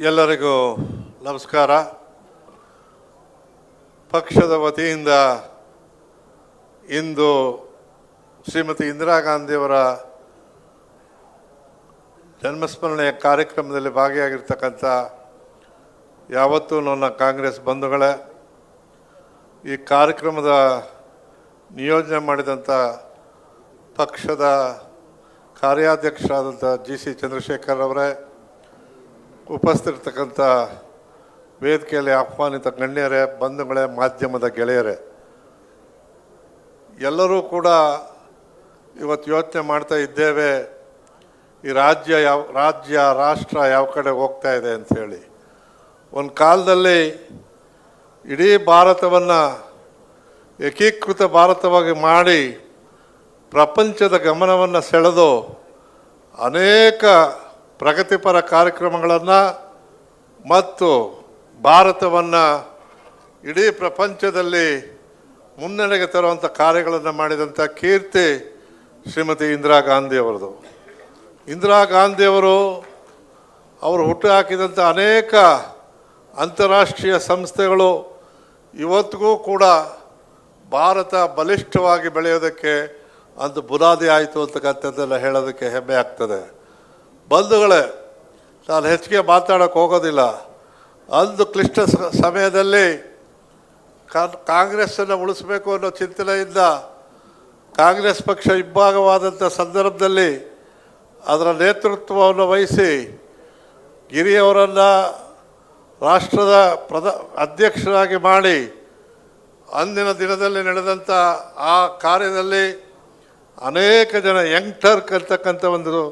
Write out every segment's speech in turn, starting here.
ಎಲ್ಲರಿಗೂ ನಮಸ್ಕಾರ. ಪಕ್ಷದ ವತಿಯಿಂದ ಇಂದು ಶ್ರೀಮತಿ ಇಂದಿರಾ ಗಾಂಧಿಯವರ ಜನ್ಮಸ್ಮರಣೆಯ ಕಾರ್ಯಕ್ರಮದಲ್ಲಿ ಭಾಗಿಯಾಗಿರ್ತಕ್ಕಂಥ ಯಾವತ್ತೂ ನನ್ನ ಕಾಂಗ್ರೆಸ್ ಬಂಧುಗಳೇ, ಈ ಕಾರ್ಯಕ್ರಮದ ನಿಯೋಜನೆ ಮಾಡಿದಂಥ ಪಕ್ಷದ ಕಾರ್ಯಾಧ್ಯಕ್ಷರಾದಂಥ GC ಚಂದ್ರಶೇಖರ್ ಅವರೇ, ಉಪಸ್ಥಿತರ್ತಕ್ಕಂಥ ವೇದಿಕೆಯಲ್ಲಿ ಆಹ್ವಾನಿತ ಗಣ್ಯರೇ, ಬಂಧುಗಳೇ, ಮಾಧ್ಯಮದ ಗೆಳೆಯರೇ, ಎಲ್ಲರೂ ಕೂಡ ಇವತ್ತು ಯೋಚನೆ ಮಾಡ್ತಾ ಇದ್ದೇವೆ ಈ ರಾಷ್ಟ್ರ ಯಾವ ಕಡೆ ಹೋಗ್ತಾ ಇದೆ ಅಂಥೇಳಿ. ಒಂದು ಕಾಲದಲ್ಲಿ ಇಡೀ ಭಾರತವನ್ನು ಏಕೀಕೃತ ಭಾರತವಾಗಿ ಮಾಡಿ ಪ್ರಪಂಚದ ಗಮನವನ್ನು ಸೆಳೆದು ಅನೇಕ ಪ್ರಗತಿಪರ ಕಾರ್ಯಕ್ರಮಗಳನ್ನು ಮತ್ತು ಭಾರತವನ್ನು ಇಡೀ ಪ್ರಪಂಚದಲ್ಲಿ ಮುನ್ನಡೆಗೆ ತರುವಂಥ ಕಾರ್ಯಗಳನ್ನು ಮಾಡಿದಂಥ ಕೀರ್ತಿ ಶ್ರೀಮತಿ ಇಂದಿರಾ ಗಾಂಧಿಯವರದು. ಇಂದಿರಾ ಗಾಂಧಿಯವರು ಹುಟ್ಟು ಹಾಕಿದಂಥ ಅನೇಕ ಅಂತಾರಾಷ್ಟ್ರೀಯ ಸಂಸ್ಥೆಗಳು ಇವತ್ತಿಗೂ ಕೂಡ ಭಾರತ ಬಲಿಷ್ಠವಾಗಿ ಬೆಳೆಯೋದಕ್ಕೆ ಅಂದು ಬುನಾದಿ ಆಯಿತು ಅಂತಕ್ಕಂಥದ್ದೆಲ್ಲ ಹೇಳೋದಕ್ಕೆ ಹೆಮ್ಮೆ ಆಗ್ತದೆ. ಬಂಧುಗಳೇ, ನಾನು ಹೆಚ್ಚಿಗೆ ಮಾತಾಡೋಕ್ಕೆ ಹೋಗೋದಿಲ್ಲ. ಅಂದು ಕ್ಲಿಷ್ಟ ಸಮಯದಲ್ಲಿ ಕಾಂಗ್ರೆಸ್ಸನ್ನು ಉಳಿಸಬೇಕು ಅನ್ನೋ ಚಿಂತನೆಯಿಂದ ಕಾಂಗ್ರೆಸ್ ಪಕ್ಷ ಇಬ್ಬಾಗವಾದಂಥ ಸಂದರ್ಭದಲ್ಲಿ ಅದರ ನೇತೃತ್ವವನ್ನು ವಹಿಸಿ ಗಿರಿಯವರನ್ನು ರಾಷ್ಟ್ರದ ಅಧ್ಯಕ್ಷರಾಗಿ ಮಾಡಿ ಅಂದಿನ ದಿನದಲ್ಲಿ ನಡೆದಂಥ ಆ ಕಾರ್ಯದಲ್ಲಿ ಅನೇಕ ಜನ ಯಂಗ್ ಟರ್ಕ್ ಅಂತಕ್ಕಂಥ ಒಂದು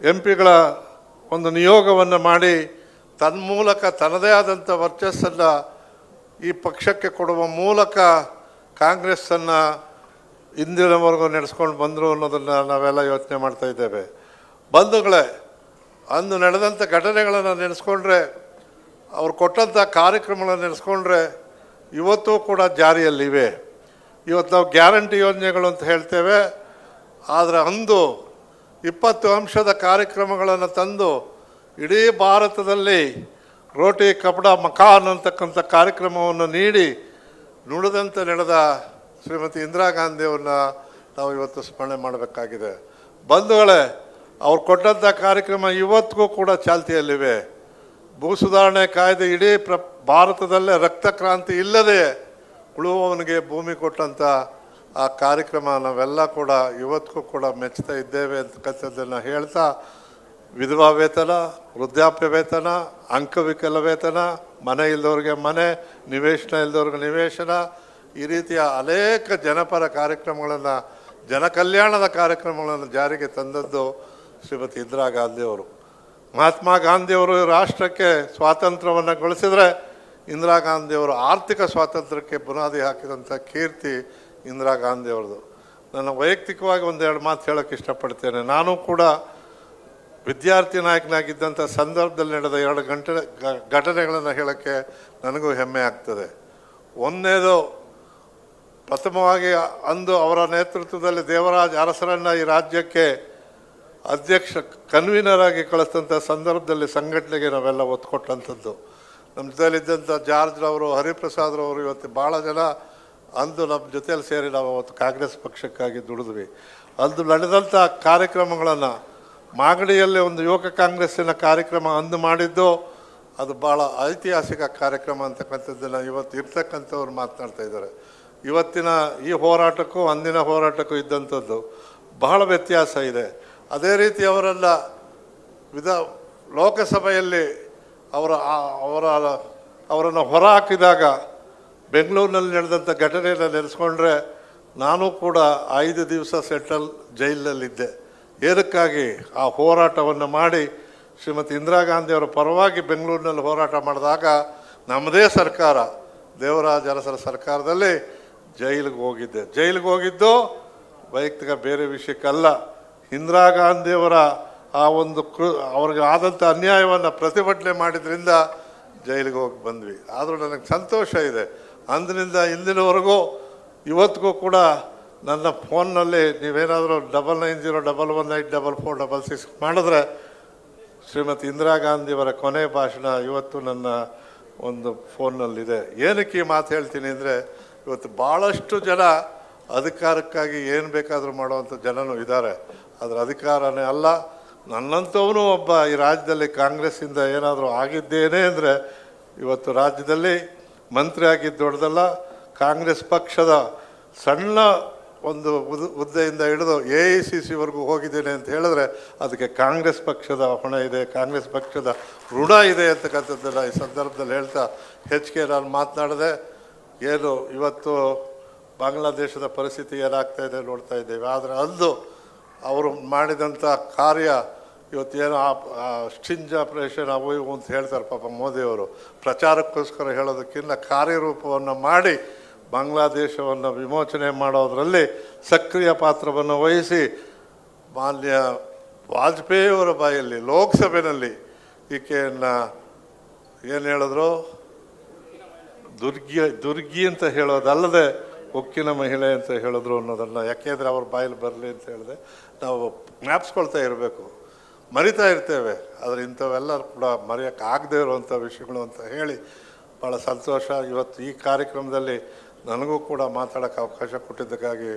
MP ಗಳ ಒಂದು ನಿಯೋಗವನ್ನು ಮಾಡಿ ತನ್ಮೂಲಕ ತನ್ನದೇ ಆದಂಥ ವರ್ಚಸ್ಸನ್ನು ಈ ಪಕ್ಷಕ್ಕೆ ಕೊಡುವ ಮೂಲಕ ಕಾಂಗ್ರೆಸ್ಸನ್ನು ಇಂದಿನವರೆಗೂ ನಡೆಸ್ಕೊಂಡು ಬಂದರು ಅನ್ನೋದನ್ನು ನಾವೆಲ್ಲ ಯೋಚನೆ ಮಾಡ್ತಾ ಇದ್ದೇವೆ. ಬಂಧುಗಳೇ, ಅಂದು ನಡೆದಂಥ ಘಟನೆಗಳನ್ನು ನೆನೆಸ್ಕೊಂಡ್ರೆ, ಅವ್ರು ಕೊಟ್ಟಂಥ ಕಾರ್ಯಕ್ರಮಗಳನ್ನು ನೆನೆಸ್ಕೊಂಡ್ರೆ ಇವತ್ತೂ ಕೂಡ ಜಾರಿಯಲ್ಲಿವೆ. ಇವತ್ತು ನಾವು ಗ್ಯಾರಂಟಿ ಯೋಜನೆಗಳು ಅಂತ ಹೇಳ್ತೇವೆ, ಆದರೆ ಅಂದು 20 ಅಂಶದ ಕಾರ್ಯಕ್ರಮಗಳನ್ನು ತಂದು ಇಡೀ ಭಾರತದಲ್ಲಿ ರೋಟಿ ಕಪಡ ಮಕಾನ್ ಅಂತಕ್ಕಂಥ ಕಾರ್ಯಕ್ರಮವನ್ನು ನೀಡಿ ನುಡಿದಂತೆ ನಡೆದ ಶ್ರೀಮತಿ ಇಂದಿರಾ ಗಾಂಧಿಯವ್ರನ್ನ ನಾವು ಇವತ್ತು ಸ್ಮರಣೆ ಮಾಡಬೇಕಾಗಿದೆ. ಬಂಧುಗಳೇ, ಅವ್ರು ಕೊಟ್ಟಂಥ ಕಾರ್ಯಕ್ರಮ ಇವತ್ತಿಗೂ ಕೂಡ ಚಾಲ್ತಿಯಲ್ಲಿವೆ. ಭೂ ಸುಧಾರಣೆ ಕಾಯ್ದೆ ಇಡೀ ಭಾರತದಲ್ಲೇ ರಕ್ತ ಕ್ರಾಂತಿ ಇಲ್ಲದೆ ಉಳುವವನಿಗೆ ಭೂಮಿ ಕೊಟ್ಟಂಥ ಆ ಕಾರ್ಯಕ್ರಮ ನಾವೆಲ್ಲ ಕೂಡ ಇವತ್ತಿಗೂ ಕೂಡ ಮೆಚ್ಚುತ್ತಾ ಇದ್ದೇವೆ ಅಂತಕ್ಕಂಥದ್ದನ್ನು ಹೇಳ್ತಾ, ವಿಧವಾ ವೇತನ, ವೃದ್ಧಾಪ್ಯ ವೇತನ, ಅಂಗವಿಕಲ ವೇತನ, ಮನೆ ಇಲ್ಲದವ್ರಿಗೆ ಮನೆ, ನಿವೇಶನ ಇಲ್ಲದವ್ರಿಗೆ ನಿವೇಶನ, ಈ ರೀತಿಯ ಅನೇಕ ಜನಪರ ಕಾರ್ಯಕ್ರಮಗಳನ್ನು, ಜನಕಲ್ಯಾಣದ ಕಾರ್ಯಕ್ರಮಗಳನ್ನು ಜಾರಿಗೆ ತಂದದ್ದು ಶ್ರೀಮತಿ ಇಂದಿರಾ ಗಾಂಧಿಯವರು. ಮಹಾತ್ಮ ಗಾಂಧಿಯವರು ರಾಷ್ಟ್ರಕ್ಕೆ ಸ್ವಾತಂತ್ರ್ಯವನ್ನು ಗಳಿಸಿದರೆ ಇಂದಿರಾ ಗಾಂಧಿಯವರು ಆರ್ಥಿಕ ಸ್ವಾತಂತ್ರ್ಯಕ್ಕೆ ಬುನಾದಿ ಹಾಕಿದಂಥ ಕೀರ್ತಿ ಇಂದಿರಾ ಗಾಂಧಿಯವ್ರದ್ದು. ನಾನು ವೈಯಕ್ತಿಕವಾಗಿ ಒಂದೆರಡು ಮಾತು ಹೇಳೋಕ್ಕೆ ಇಷ್ಟಪಡ್ತೇನೆ. ನಾನು ಕೂಡ ವಿದ್ಯಾರ್ಥಿ ನಾಯಕನಾಗಿದ್ದಂಥ ಸಂದರ್ಭದಲ್ಲಿ ನಡೆದ 2 ಘಟನೆಗಳನ್ನು ಹೇಳೋಕ್ಕೆ ನನಗೂ ಹೆಮ್ಮೆ ಆಗ್ತದೆ. ಒಂದನೇದು, ಪ್ರಥಮವಾಗಿ ಅಂದು ಅವರ ನೇತೃತ್ವದಲ್ಲಿ ದೇವರಾಜ ಅರಸರನ್ನು ಈ ರಾಜ್ಯಕ್ಕೆ ಕನ್ವೀನರ್ ಆಗಿ ಕಳಿಸಿದಂಥ ಸಂದರ್ಭದಲ್ಲಿ ಸಂಘಟನೆಗೆ ನಾವೆಲ್ಲ ಒತ್ತು ಕೊಟ್ಟಂಥದ್ದು. ನಮ್ಮ ಜೊತೆಯಲ್ಲಿದ್ದಂಥ ಜಾರ್ಜ್ರವರು, ಹರಿಪ್ರಸಾದ್ರವರು, ಇವತ್ತು ಭಾಳ ಜನ ಅಂದು ನಮ್ಮ ಜೊತೆಯಲ್ಲಿ ಸೇರಿ ನಾವು ಅವತ್ತು ಕಾಂಗ್ರೆಸ್ ಪಕ್ಷಕ್ಕಾಗಿ ದುಡಿದ್ವಿ. ಅಂದು ನಡೆದಂಥ ಕಾರ್ಯಕ್ರಮಗಳನ್ನು ಮಾಗಡಿಯಲ್ಲಿ ಒಂದು ಯುವಕ ಕಾಂಗ್ರೆಸ್ಸಿನ ಕಾರ್ಯಕ್ರಮ ಅಂದು ಮಾಡಿದ್ದು ಅದು ಭಾಳ ಐತಿಹಾಸಿಕ ಕಾರ್ಯಕ್ರಮ ಅಂತಕ್ಕಂಥದ್ದನ್ನು ಇವತ್ತು ಇರ್ತಕ್ಕಂಥವ್ರು ಮಾತನಾಡ್ತಾ ಇದ್ದಾರೆ. ಇವತ್ತಿನ ಈ ಹೋರಾಟಕ್ಕೂ ಅಂದಿನ ಹೋರಾಟಕ್ಕೂ ಇದ್ದಂಥದ್ದು ಬಹಳ ವ್ಯತ್ಯಾಸ ಇದೆ. ಅದೇ ರೀತಿ ಅವರೆಲ್ಲ ಲೋಕಸಭೆಯಲ್ಲಿ ಅವರನ್ನು ಹೊರ ಹಾಕಿದಾಗ ಬೆಂಗಳೂರಿನಲ್ಲಿ ನಡೆದಂಥ ಘಟನೆಯನ್ನು ನೆನೆಸ್ಕೊಂಡ್ರೆ ನಾನು ಕೂಡ 5 ದಿವಸ ಸೆಂಟ್ರಲ್ ಜೈಲಿನಲ್ಲಿದ್ದೆ. ಏನಕ್ಕಾಗಿ? ಆ ಹೋರಾಟವನ್ನು ಮಾಡಿ ಶ್ರೀಮತಿ ಇಂದಿರಾ ಗಾಂಧಿಯವರ ಪರವಾಗಿ ಬೆಂಗಳೂರಿನಲ್ಲಿ ಹೋರಾಟ ಮಾಡಿದಾಗ ನಮ್ಮದೇ ಸರ್ಕಾರ, ದೇವರಾಜ ಅರಸರ ಸರ್ಕಾರದಲ್ಲಿ ಜೈಲಿಗೆ ಹೋಗಿದ್ದೆ. ಜೈಲಿಗೆ ಹೋಗಿದ್ದು ವೈಯಕ್ತಿಕ ಬೇರೆ ವಿಷಯಕ್ಕಲ್ಲ, ಇಂದಿರಾ ಗಾಂಧಿಯವರ ಆ ಒಂದು ಅವ್ರಿಗೆ ಆದಂಥ ಅನ್ಯಾಯವನ್ನು ಪ್ರತಿಭಟನೆ ಮಾಡಿದ್ರಿಂದ ಜೈಲಿಗೆ ಹೋಗಿ ಬಂದ್ವಿ. ಆದರೂ ನನಗೆ ಸಂತೋಷ ಇದೆ, ಅಂದಿನಿಂದ ಇಂದಿನವರೆಗೂ ಇವತ್ತಿಗೂ ಕೂಡ ನನ್ನ ಫೋನ್ನಲ್ಲಿ ನೀವೇನಾದರೂ 9901184466 ಮಾಡಿದ್ರೆ ಶ್ರೀಮತಿ ಇಂದಿರಾ ಗಾಂಧಿಯವರ ಕೊನೆ ಭಾಷಣ ಇವತ್ತು ನನ್ನ ಒಂದು ಫೋನ್ನಲ್ಲಿದೆ. ಏನಕ್ಕೆ ಈ ಮಾತು ಹೇಳ್ತೀನಿ ಅಂದರೆ, ಇವತ್ತು ಭಾಳಷ್ಟು ಜನ ಅಧಿಕಾರಕ್ಕಾಗಿ ಏನು ಬೇಕಾದರೂ ಮಾಡುವಂಥ ಜನನೂ ಇದ್ದಾರೆ. ಅದರ ಅಧಿಕಾರನೇ ಅಲ್ಲ. ನನ್ನಂಥವನು ಒಬ್ಬ ಈ ರಾಜ್ಯದಲ್ಲಿ ಕಾಂಗ್ರೆಸ್ಸಿಂದ ಏನಾದರೂ ಆಗಿದ್ದೇನೆ ಅಂದರೆ ಇವತ್ತು ರಾಜ್ಯದಲ್ಲಿ ಮಂತ್ರಿ ಆಗಿದ್ದು ದೊಡ್ಡದಲ್ಲ. ಕಾಂಗ್ರೆಸ್ ಪಕ್ಷದ ಸಣ್ಣ ಒಂದು ಹುದ್ದೆಯಿಂದ ಹಿಡಿದು AICC ಹೋಗಿದ್ದೇನೆ ಅಂತ ಹೇಳಿದ್ರೆ ಅದಕ್ಕೆ ಕಾಂಗ್ರೆಸ್ ಪಕ್ಷದ ಹೊಣೆ ಇದೆ, ಕಾಂಗ್ರೆಸ್ ಪಕ್ಷದ ಋಣ ಇದೆ ಅಂತಕ್ಕಂಥದ್ದನ್ನು ಈ ಸಂದರ್ಭದಲ್ಲಿ ಹೇಳ್ತಾ ಹೆಚ್ಚಿಗೆ ನಾನು ಮಾತನಾಡಿದೆ. ಏನು ಇವತ್ತು ಬಾಂಗ್ಲಾದೇಶದ ಪರಿಸ್ಥಿತಿ ಏನಾಗ್ತಾ ಇದೆ ನೋಡ್ತಾ ಇದ್ದೇವೆ. ಆದರೆ ಅಂದು ಅವರು ಮಾಡಿದಂಥ ಕಾರ್ಯ ಇವತ್ತೇನು ಸ್ಟಿಂಜ್ ಆಪರೇಷನ್ ಅವು ಇವು ಅಂತ ಹೇಳ್ತಾರೆ ಪಾಪ ಮೋದಿಯವರು, ಪ್ರಚಾರಕ್ಕೋಸ್ಕರ ಹೇಳೋದಕ್ಕಿಂತ ಕಾರ್ಯರೂಪವನ್ನು ಮಾಡಿ ಬಾಂಗ್ಲಾದೇಶವನ್ನು ವಿಮೋಚನೆ ಮಾಡೋದರಲ್ಲಿ ಸಕ್ರಿಯ ಪಾತ್ರವನ್ನು ವಹಿಸಿ ಮಾನ್ಯ ವಾಜಪೇಯಿಯವರ ಬಾಯಲ್ಲಿ ಲೋಕಸಭೆಯಲ್ಲಿ ಈಕೆಯನ್ನು ಏನು ಹೇಳಿದ್ರು, ದುರ್ಗಿ ಅಂತ ಹೇಳೋದಲ್ಲದೆ ಉಕ್ಕಿನ ಮಹಿಳೆ ಅಂತ ಹೇಳಿದ್ರು ಅನ್ನೋದನ್ನು, ಯಾಕೆಂದರೆ ಅವ್ರ ಬಾಯಲ್ಲಿ ಬರಲಿ ಅಂತ ಹೇಳಿದೆ. ನಾವು ಜ್ಞಾಪಿಸ್ಕೊಳ್ತಾ ಇರಬೇಕು, ಮರಿತಾ ಇರ್ತೇವೆ, ಆದರೆ ಇಂಥವೆಲ್ಲ ಕೂಡ ಮರೆಯೋಕ್ಕಾಗದೇ ಇರುವಂಥ ವಿಷಯಗಳು ಅಂತ ಹೇಳಿ ಭಾಳ ಸಂತೋಷ. ಇವತ್ತು ಈ ಕಾರ್ಯಕ್ರಮದಲ್ಲಿ ನನಗೂ ಕೂಡ ಮಾತಾಡೋಕ್ಕೆ ಅವಕಾಶ ಕೊಟ್ಟಿದ್ದಕ್ಕಾಗಿ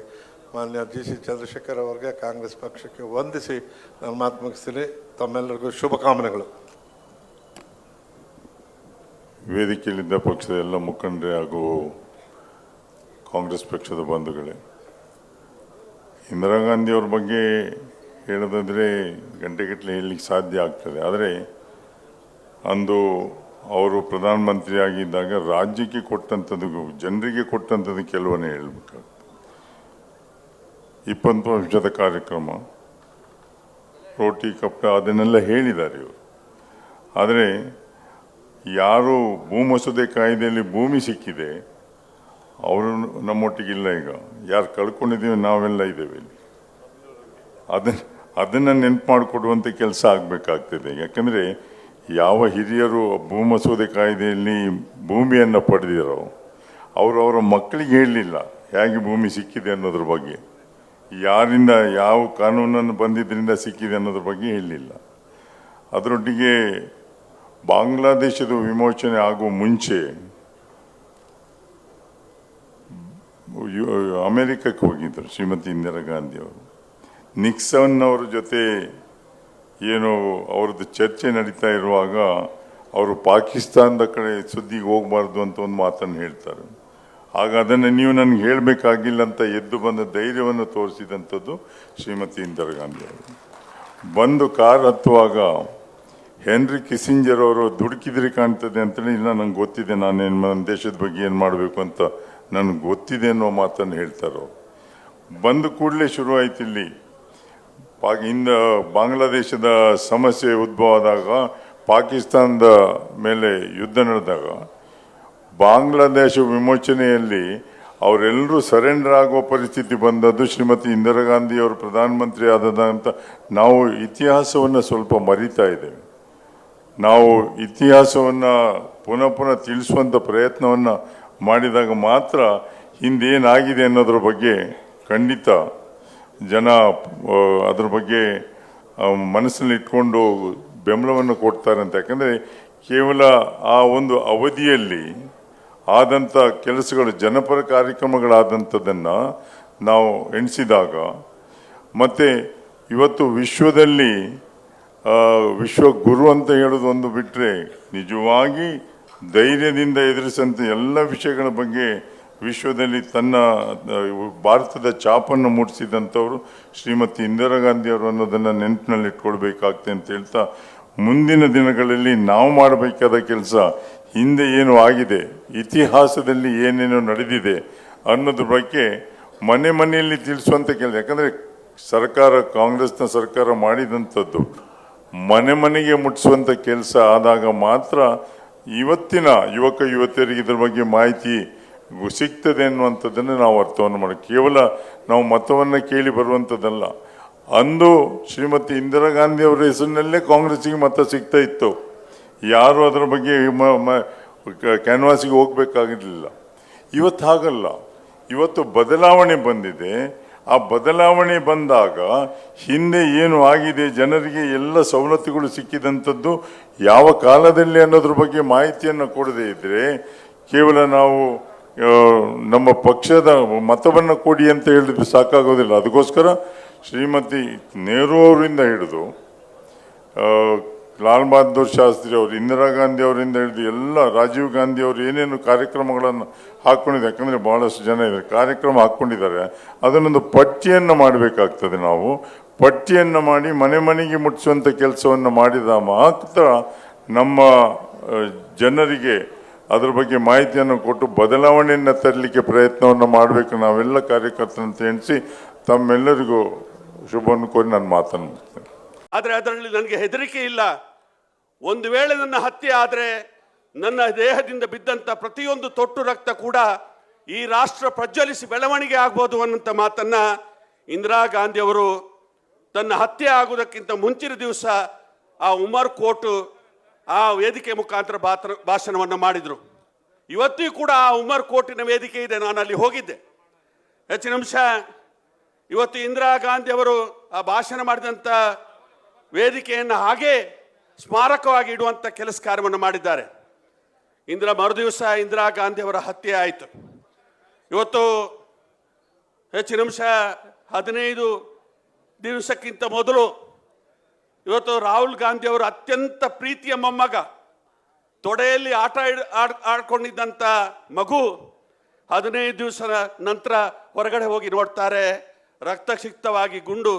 ಮಾನ್ಯ GC ಚಂದ್ರಶೇಖರ್ ಅವರಿಗೆ, ಕಾಂಗ್ರೆಸ್ ಪಕ್ಷಕ್ಕೆ ವಂದಿಸಿ ನಾನು ಮಾತು ಮುಗಿಸ್ತೀನಿ. ತಮ್ಮೆಲ್ಲರಿಗೂ ಶುಭಕಾಮನೆಗಳು. ವೇದಿಕೆಯಲ್ಲಿದ್ದ ಪಕ್ಷದ ಎಲ್ಲ ಮುಖಂಡರೇ ಹಾಗೂ ಕಾಂಗ್ರೆಸ್ ಪಕ್ಷದ ಬಂಧುಗಳೇ, ಇಂದಿರಾ ಗಾಂಧಿಯವ್ರ ಬಗ್ಗೆ ಹೇಳೋದಾದರೆ ಗಂಟೆಗಟ್ಟಲೆ ಹೇಳಲಿಕ್ಕೆ ಸಾಧ್ಯ ಆಗ್ತದೆ. ಆದರೆ ಅಂದು ಅವರು ಪ್ರಧಾನಮಂತ್ರಿ ಆಗಿದ್ದಾಗ ರಾಜ್ಯಕ್ಕೆ ಕೊಟ್ಟಂಥದ್ದು, ಜನರಿಗೆ ಕೊಟ್ಟಂಥದ್ದು ಕೆಲವನ್ನೇ ಹೇಳಬೇಕಾಗ್ತದೆ. 20 ವರ್ಷದ ಕಾರ್ಯಕ್ರಮ, ರೋಟಿ ಕಪ್ಪ ಅದನ್ನೆಲ್ಲ ಹೇಳಿದ್ದಾರೆ ಇವರು. ಆದರೆ ಯಾರು ಭೂಮಸೂದೆ ಕಾಯ್ದೆಯಲ್ಲಿ ಭೂಮಿ ಸಿಕ್ಕಿದೆ ಅವರು ನಮ್ಮೊಟ್ಟಿಗಿಲ್ಲ. ಈಗ ಯಾರು ಕಳ್ಕೊಂಡಿದ್ದೀವಿ ನಾವೆಲ್ಲ ಇದ್ದೇವೆ ಇಲ್ಲಿ. ಅದನ್ನು ನೆನಪು ಮಾಡಿಕೊಡುವಂಥ ಕೆಲಸ ಆಗಬೇಕಾಗ್ತದೆ. ಯಾಕಂದರೆ ಯಾವ ಹಿರಿಯರು ಭೂಮಸೂದೆ ಕಾಯ್ದೆಯಲ್ಲಿ ಭೂಮಿಯನ್ನು ಪಡೆದಿರೋ ಅವರ ಮಕ್ಕಳಿಗೆ ಹೇಳಲಿಲ್ಲ ಹೇಗೆ ಭೂಮಿ ಸಿಕ್ಕಿದೆ ಅನ್ನೋದ್ರ ಬಗ್ಗೆ, ಯಾರಿಂದ ಯಾವ ಕಾನೂನನ್ನು ಬಂದಿದ್ದರಿಂದ ಸಿಕ್ಕಿದೆ ಅನ್ನೋದ್ರ ಬಗ್ಗೆ ಹೇಳಲಿಲ್ಲ. ಅದರೊಟ್ಟಿಗೆ ಬಾಂಗ್ಲಾದೇಶದ ವಿಮೋಚನೆ ಆಗುವ ಮುಂಚೆ ಅಮೆರಿಕಕ್ಕೆ ಹೋಗಿದ್ದರು ಶ್ರೀಮತಿ ಇಂದಿರಾ ಗಾಂಧಿಯವರು. ನಿಕ್ಸನ್ ಅವರ ಜೊತೆ ಏನು ಅವ್ರದ್ದು ಚರ್ಚೆ ನಡೀತಾ ಇರುವಾಗ ಅವರು ಪಾಕಿಸ್ತಾನದ ಕಡೆ ಸುದ್ದಿಗೆ ಹೋಗಬಾರ್ದು ಅಂತ ಒಂದು ಮಾತನ್ನು ಹೇಳ್ತಾರೆ. ಆಗ ಅದನ್ನು ನೀವು ನನಗೆ ಹೇಳಬೇಕಾಗಿಲ್ಲ ಅಂತ ಎದ್ದು ಬಂದ ಧೈರ್ಯವನ್ನು ತೋರಿಸಿದಂಥದ್ದು ಶ್ರೀಮತಿ ಇಂದಿರಾ ಗಾಂಧಿ ಅವರು. ಬಂದು ಕಾರ್ ಹತ್ತುವಾಗ ಹೆನ್ರಿ ಕಿಸಿಂಜರ್ ಅವರು ದುಡುಕಿದ್ರೆ ಕಾಣ್ತದೆ ಅಂತೇಳಿ, ಇಲ್ಲ ನಂಗೆ ಗೊತ್ತಿದೆ, ನಾನೇನು ನನ್ನ ದೇಶದ ಬಗ್ಗೆ ಏನು ಮಾಡಬೇಕು ಅಂತ ನನಗೆ ಗೊತ್ತಿದೆ ಅನ್ನೋ ಮಾತನ್ನು ಹೇಳ್ತಾರೋ. ಬಂದ ಕೂಡಲೇ ಶುರುವಾಯ್ತು ಇಲ್ಲಿ ಬಾಂಗ್ಲಾದೇಶದ ಸಮಸ್ಯೆ ಉದ್ಭವ ಆದಾಗ, ಪಾಕಿಸ್ತಾನದ ಮೇಲೆ ಯುದ್ಧ ನಡೆದಾಗ ಬಾಂಗ್ಲಾದೇಶ ವಿಮೋಚನೆಯಲ್ಲಿ ಅವರೆಲ್ಲರೂ ಸರೆಂಡರ್ ಆಗುವ ಪರಿಸ್ಥಿತಿ ಬಂದದ್ದು ಶ್ರೀಮತಿ ಇಂದಿರಾ ಗಾಂಧಿ ಅವರು ಪ್ರಧಾನಮಂತ್ರಿ ಆದಂತ. ನಾವು ಇತಿಹಾಸವನ್ನು ಸ್ವಲ್ಪ ಮರಿತಾ ಇದ್ದೇವೆ. ನಾವು ಇತಿಹಾಸವನ್ನು ಪುನಃ ತಿಳಿಸುವಂಥ ಪ್ರಯತ್ನವನ್ನು ಮಾಡಿದಾಗ ಮಾತ್ರ ಹಿಂದೇನಾಗಿದೆ ಅನ್ನೋದ್ರ ಬಗ್ಗೆ ಖಂಡಿತ ಜನ ಅದ್ರ ಬಗ್ಗೆ ಮನಸ್ಸಲ್ಲಿ ಇಟ್ಕೊಂಡು ಬೆಂಬಲವನ್ನು ಕೊಡ್ತಾರೆ ಅಂತ. ಯಾಕಂದರೆ ಕೇವಲ ಆ ಒಂದು ಅವಧಿಯಲ್ಲಿ ಆದಂಥ ಕೆಲಸಗಳು, ಜನಪರ ಕಾರ್ಯಕ್ರಮಗಳಾದಂಥದ್ದನ್ನು ನಾವು ಎಣಿಸಿದಾಗ, ಮತ್ತು ಇವತ್ತು ವಿಶ್ವದಲ್ಲಿ ವಿಶ್ವಗುರು ಅಂತ ಹೇಳೋದು ಒಂದು ಬಿಟ್ಟರೆ, ನಿಜವಾಗಿ ಧೈರ್ಯದಿಂದ ಎದುರಿಸಂಥ ಎಲ್ಲ ವಿಷಯಗಳ ಬಗ್ಗೆ ವಿಶ್ವದಲ್ಲಿ ತನ್ನ ಭಾರತದ ಛಾಪನ್ನು ಮೂಡಿಸಿದಂಥವರು ಶ್ರೀಮತಿ ಇಂದಿರಾ ಗಾಂಧಿಯವರು ಅನ್ನೋದನ್ನು ನೆನಪಿನಲ್ಲಿ ಇಟ್ಕೊಳ್ಬೇಕಾಗ್ತದೆ ಅಂತ ಹೇಳ್ತಾ, ಮುಂದಿನ ದಿನಗಳಲ್ಲಿ ನಾವು ಮಾಡಬೇಕಾದ ಕೆಲಸ, ಹಿಂದೆ ಏನು ಆಗಿದೆ, ಇತಿಹಾಸದಲ್ಲಿ ಏನೇನು ನಡೆದಿದೆ ಅನ್ನೋದ್ರ ಬಗ್ಗೆ ಮನೆ ಮನೆಯಲ್ಲಿ ತಿಳಿಸುವಂಥ ಕೆಲಸ. ಯಾಕಂದರೆ ಸರ್ಕಾರ, ಕಾಂಗ್ರೆಸ್ನ ಸರ್ಕಾರ ಮಾಡಿದಂಥದ್ದು ಮನೆ ಮನೆಗೆ ಮುಟ್ಟಿಸುವಂಥ ಕೆಲಸ ಆದಾಗ ಮಾತ್ರ ಇವತ್ತಿನ ಯುವಕ ಯುವತಿಯರಿಗೆ ಇದ್ರ ಬಗ್ಗೆ ಮಾಹಿತಿ ಸಿಗ್ತದೆ ಅನ್ನುವಂಥದ್ದನ್ನು ನಾವು ಅರ್ಥವನ್ನು ಮಾಡಿ, ಕೇವಲ ನಾವು ಮತವನ್ನು ಕೇಳಿ ಬರುವಂಥದ್ದಲ್ಲ. ಅಂದು ಶ್ರೀಮತಿ ಇಂದಿರಾ ಗಾಂಧಿ ಅವರ ಹೆಸರಿನಲ್ಲೇ ಕಾಂಗ್ರೆಸ್ಸಿಗೆ ಮತ ಸಿಗ್ತಾ ಇತ್ತು. ಯಾರು ಅದರ ಬಗ್ಗೆ ಕ್ಯಾನ್ವಾಸಿಗೆ ಹೋಗಬೇಕಾಗಿರಲಿಲ್ಲ. ಇವತ್ತು ಹಾಗಲ್ಲ. ಇವತ್ತು ಬದಲಾವಣೆ ಬಂದಿದೆ. ಆ ಬದಲಾವಣೆ ಬಂದಾಗ ಹಿಂದೆ ಏನು ಆಗಿದೆ, ಜನರಿಗೆ ಎಲ್ಲ ಸವಲತ್ತುಗಳು ಸಿಕ್ಕಿದಂಥದ್ದು ಯಾವ ಕಾಲದಲ್ಲಿ ಅನ್ನೋದ್ರ ಬಗ್ಗೆ ಮಾಹಿತಿಯನ್ನು ಕೊಡದೇ ಇದ್ದರೆ ಕೇವಲ ನಾವು ನಮ್ಮ ಪಕ್ಷದ ಮತವನ್ನು ಕೊಡಿ ಅಂತ ಹೇಳಿದ್ರೆ ಸಾಕಾಗೋದಿಲ್ಲ. ಅದಕ್ಕೋಸ್ಕರ ಶ್ರೀಮತಿ ನೆಹರು ಅವರಿಂದ ಹಿಡಿದು ಲಾಲ್ ಬಹದ್ದೂರ್ ಶಾಸ್ತ್ರಿ ಅವರು, ಇಂದಿರಾ ಗಾಂಧಿ ಅವರಿಂದ ಹಿಡಿದು ಎಲ್ಲ, ರಾಜೀವ್ ಗಾಂಧಿ ಅವರು ಏನೇನು ಕಾರ್ಯಕ್ರಮಗಳನ್ನು ಹಾಕ್ಕೊಂಡಿದ್ದಾರೆ, ಯಾಕಂದರೆ ಭಾಳಷ್ಟು ಜನ ಇದ್ದಾರೆ ಕಾರ್ಯಕ್ರಮ ಹಾಕ್ಕೊಂಡಿದ್ದಾರೆ, ಅದನ್ನೊಂದು ಪಟ್ಟಿಯನ್ನು ಮಾಡಬೇಕಾಗ್ತದೆ. ನಾವು ಪಟ್ಟಿಯನ್ನು ಮಾಡಿ ಮನೆ ಮನೆಗೆ ಮುಟ್ಟಿಸುವಂಥ ಕೆಲಸವನ್ನು ಮಾಡಿದ ಮಾತ್ರ ನಮ್ಮ ಜನರಿಗೆ ಅದ್ರ ಬಗ್ಗೆ ಮಾಹಿತಿಯನ್ನು ಕೊಟ್ಟು ಬದಲಾವಣೆಯನ್ನು ತರಲಿಕ್ಕೆ ಪ್ರಯತ್ನವನ್ನು ಮಾಡಬೇಕು ನಾವೆಲ್ಲ ಕಾರ್ಯಕರ್ತರಂತ ಎಣಿಸಿ ತಮ್ಮೆಲ್ಲರಿಗೂ ಶುಭವನ್ನು ಕೋರಿ ನಾನು ಮಾತನ್ನು ಮುಗಿಸ್ತೇನೆ. ಆದರೆ ಅದರಲ್ಲಿ ನನಗೆ ಹೆದರಿಕೆ ಇಲ್ಲ. ಒಂದು ವೇಳೆ ನನ್ನ ಹತ್ಯೆ ಆದರೆ ನನ್ನ ದೇಹದಿಂದ ಬಿದ್ದಂಥ ಪ್ರತಿಯೊಂದು ತೊಟ್ಟು ರಕ್ತ ಕೂಡ ಈ ರಾಷ್ಟ್ರ ಪ್ರಜ್ವಲಿಸಿ ಬೆಳವಣಿಗೆ ಆಗ್ಬೋದು ಅನ್ನೋಂಥ ಮಾತನ್ನ ಇಂದಿರಾ ಗಾಂಧಿ ಅವರು ತನ್ನ ಹತ್ಯೆ ಆಗುವುದಕ್ಕಿಂತ ಮುಂಚಿನ ದಿವಸ ಆ ಉಮರ್ ಕೋರ್ಟ್ ಆ ವೇದಿಕೆ ಮುಖಾಂತರ ಭಾಷಣವನ್ನು ಮಾಡಿದರು. ಇವತ್ತಿಗೂ ಕೂಡ ಆ ಉಮರ್ ಕೋರ್ಟಿನ ವೇದಿಕೆ ಇದೆ, ನಾನು ಅಲ್ಲಿ ಹೋಗಿದ್ದೆ. ಹೆಚ್ಚಿನ ಅಂಶ ಇವತ್ತು ಇಂದಿರಾ ಗಾಂಧಿ ಅವರು ಆ ಭಾಷಣ ಮಾಡಿದಂಥ ವೇದಿಕೆಯನ್ನು ಹಾಗೇ ಸ್ಮಾರಕವಾಗಿ ಇಡುವಂಥ ಕೆಲಸ ಕಾರ್ಯವನ್ನು ಮಾಡಿದ್ದಾರೆ. ಮರುದಿವಸ ಇಂದಿರಾ ಗಾಂಧಿ ಅವರ ಹತ್ಯೆ ಆಯಿತು. ಇವತ್ತು ಹೆಚ್ಚಿನ ಅಂಶ 15 ದಿವಸಕ್ಕಿಂತ ಮೊದಲು ಇವತ್ತು ರಾಹುಲ್ ಗಾಂಧಿ ಅವರು ಅತ್ಯಂತ ಪ್ರೀತಿಯ ಮೊಮ್ಮಗ, ತೊಡೆಯಲ್ಲಿ ಆಡ್ಕೊಂಡಿದ್ದಂಥ ಮಗು 15 ದಿವಸ ನಂತರ ಹೊರಗಡೆ ಹೋಗಿ ನೋಡ್ತಾರೆ, ರಕ್ತಸಿಕ್ತವಾಗಿ ಗುಂಡು